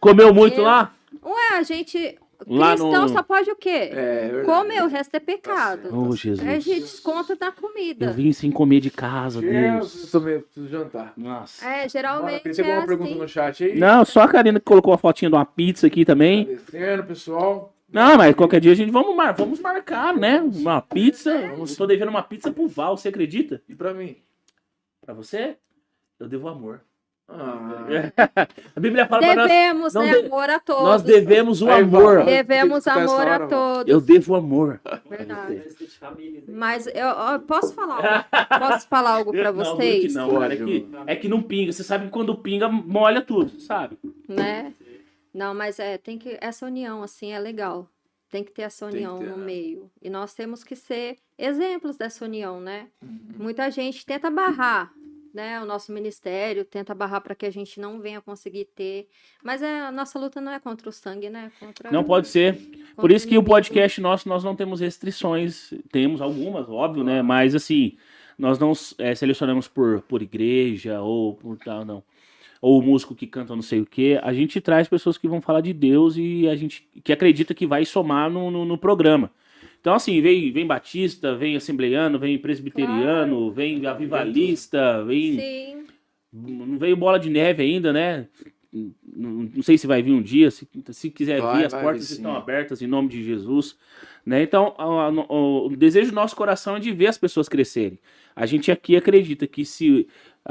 Comeu muito Eu- lá? Ué, a gente Lá Cristão no... só pode o quê? É verdade. Comer, o resto é pecado. certo. Oh, A gente Jesus. desconta na Eu comida. vim sem comer de casa, Eu Deus. também preciso jantar. Nossa. É, Bora, geralmente tem alguma é pergunta assim. no chat aí? Não, só a Karina que colocou a fotinha de uma pizza aqui também. Agradecendo, pessoal. Não, mas qualquer dia a gente vamos marcar, né? Uma pizza. Eu tô devendo uma pizza pro Val, você acredita? E pra mim? Pra você? Eu devo amor. Ah, A Bíblia fala pra nós, Devemos, não né? de- Amor a todos. nós devemos o Aí, amor. Val. Devemos Tem que escutar essa amor hora, a Val. todos. Eu devo amor. Verdade. Festa de família, né? Mas eu posso falar algo pra Não, juro vocês? que não, cara. É que não pinga. Você sabe que quando pinga, molha tudo, você sabe? Né? Não, mas tem que essa união assim é legal. Tem que ter essa Tem que união ter, no né? meio. E nós temos que ser exemplos dessa união, né? Muita gente tenta barrar, né? O nosso ministério tenta barrar para que a gente não venha conseguir ter. Mas a nossa luta não é contra o sangue, né? Não pode ser. Por contra isso que o inimigo. podcast nosso, nós não temos restrições. Temos algumas, óbvio, né? Mas assim, nós não selecionamos por igreja ou por tal, não. Ou o músico que canta não sei o quê. A gente traz pessoas que vão falar de Deus e a gente que acredita que vai somar no programa. Então, assim, vem batista, vem assembleiano, vem presbiteriano, vem avivalista, vem. Sim. Não veio bola de neve ainda, né? Não sei se vai vir um dia. Se quiser Vai, vir, as vai portas vir, estão sim. abertas em nome de Jesus. Né? Então, o desejo do nosso coração é de ver as pessoas crescerem. A gente aqui acredita que se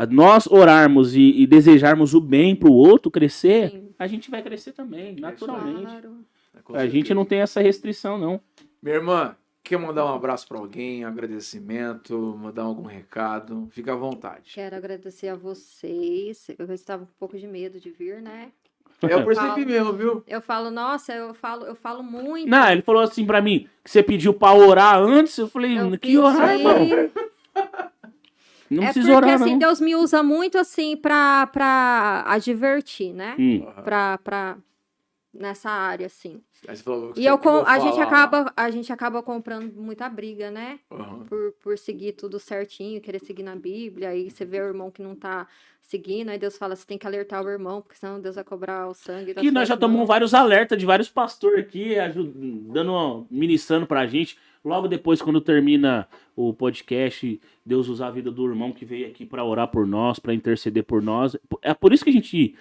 nós orarmos e desejarmos o bem para o outro crescer, Sim. a gente vai crescer também, naturalmente. Claro. Com A gente certeza. não tem essa restrição, não. Minha irmã, quer mandar um abraço pra alguém, um agradecimento, mandar algum recado? Fica à vontade. Quero agradecer a vocês. Eu estava com um pouco de medo de vir, né? Eu percebi Fala. mesmo, viu? Eu falo, nossa, eu falo muito. Não, ele falou assim pra mim, que você pediu pra orar antes. Eu falei, Eu que orar, pedi- irmão? Não É precisa porque orar, assim, não. Deus me usa muito assim pra advertir, né? Pra nessa área, assim. Aí você falou que E você- eu, que eu vou falar. a gente acaba comprando muita briga, né? Aham. Por seguir tudo certinho, querer seguir na Bíblia. Aí você vê o irmão que não tá seguindo, aí Deus fala, você tem que alertar o irmão, porque senão Deus vai cobrar o sangue das Que nós suas já tomamos mãos. vários alertas de vários pastores aqui, ministrando pra gente. Logo depois, quando termina o podcast, Deus usar a vida do irmão que veio aqui pra orar por nós, pra interceder por nós. É por isso que a gente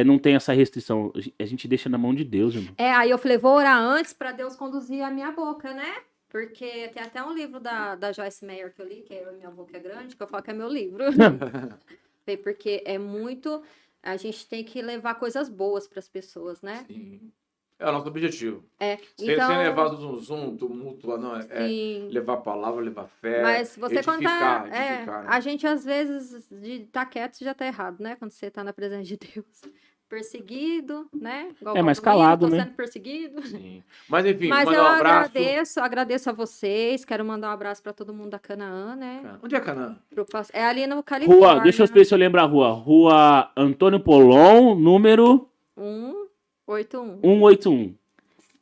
não tem essa restrição. A gente deixa na mão de Deus, irmão. Aí eu falei, vou orar antes pra Deus conduzir a minha boca, né? Porque tem até um livro da Joyce Meyer que eu li, que é Minha Boca é Grande, que eu falo que é meu livro. Porque é muito... A gente tem que levar coisas boas pras pessoas, né? Sim. É o nosso objetivo. Sem Então, levar do zum, tumulto lá, não. É sim. levar a palavra, levar fé. Mas você quando tá... edificar, né? a gente às vezes de tá quieto já tá errado, né? Quando você tá na presença de Deus. Perseguido, né? Igual Mais Paulo calado, tô né? sendo perseguido. Sim. Mas enfim, Mas mandar eu um abraço. agradeço a vocês. Quero mandar um abraço para todo mundo da Canaã, né? Onde é Canaã? É ali no Califórnia. Rua, deixa eu ver se eu lembro a rua. Rua Antônio Polon, número 181. 181.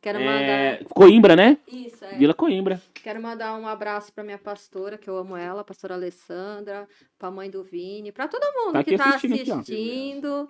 Quero mandar. Coimbra, né? Isso, é. Vila Coimbra. Quero mandar um abraço para minha pastora, que eu amo ela, a pastora Alessandra, para a mãe do Vini, para todo mundo Tá que aqui tá assistindo aqui, ó. assistindo.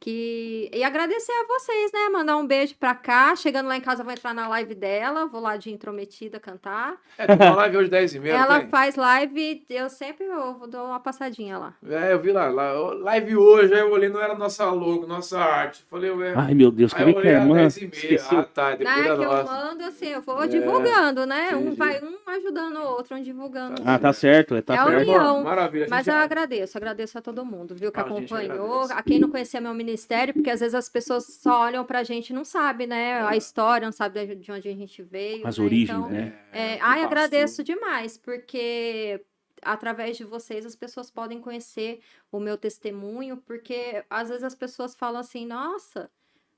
E agradecer a vocês, né? Mandar um beijo pra cá. Chegando lá em casa, eu vou entrar na live dela. Vou lá de intrometida cantar. Tem uma live hoje 10h30. Ela tem? faz live, eu sempre dou uma passadinha lá. Eu vi lá, live hoje, aí eu olhei, não era nossa logo, nossa arte. Falei, ué. Ai, meu Deus, Aí como é eu que olhei é, às mano? 10h30. Esqueceu. Ah, tá, depois Né? da Que eu nossa. mando assim, eu vou divulgando, né? entendi. Vai um ajudando o outro, um divulgando. Ah, tá certo, tá É a certo. união. Maravilha. a Mas gente eu agradeço a todo mundo, viu, que A gente acompanhou, agradece. a quem não conhecia meu ministério, porque às vezes as pessoas só olham pra gente e não sabem, né, a história, não sabem de onde a gente veio. As né? origens, Então, né? agradeço demais, porque através de vocês as pessoas podem conhecer o meu testemunho, porque às vezes as pessoas falam assim, nossa,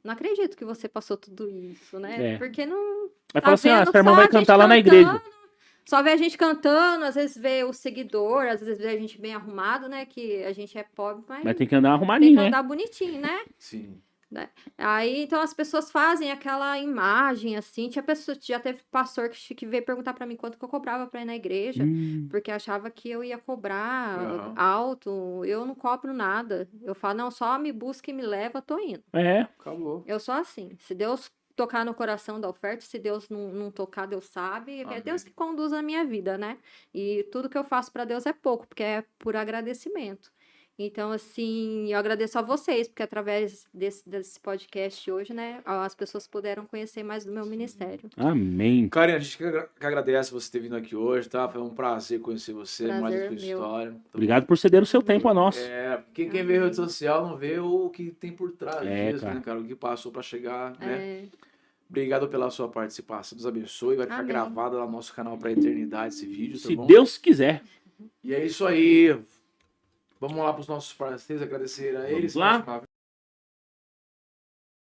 não acredito que você passou tudo isso, né? É. Porque não Vai falar assim, vendo sua irmã só vai a gente cantar lá na cantando, igreja. Só vê a gente cantando, às vezes vê o seguidor, às vezes vê a gente bem arrumado, né? Que a gente é pobre, mas Mas tem que andar tem arrumadinho, que né? andar bonitinho, né? Sim. Aí, então, as pessoas fazem aquela imagem, assim. Já teve pastor que veio perguntar pra mim quanto que eu cobrava pra ir na igreja, porque achava que eu ia cobrar Aham. alto. Eu não cobro nada. Eu falo, não, só me busca e me leva, tô indo. É. Acabou. Eu sou assim. Se Deus tocar no coração da oferta. Se Deus não tocar, Deus sabe. É Amém. Deus que conduz a minha vida, né? E tudo que eu faço para Deus é pouco, porque é por agradecimento. Então, assim, eu agradeço a vocês, porque através desse podcast hoje, né, as pessoas puderam conhecer mais do meu ministério. Amém. Karina, a gente que agradece você ter vindo aqui hoje, tá? Foi um prazer conhecer você, mais a Prazer sua meu. história. Tá Obrigado por ceder o seu tempo a nós. Porque quem vê rede social não vê o que tem por trás disso, cara. né, cara? O que passou pra chegar, né? É, Obrigado pela sua participação. Deus abençoe. Vai ficar Amém. gravado lá no nosso canal pra eternidade esse vídeo, tá Se bom? Deus quiser. E é isso aí. Vamos lá pros nossos parceiros, agradecer a eles. lá. Mais uma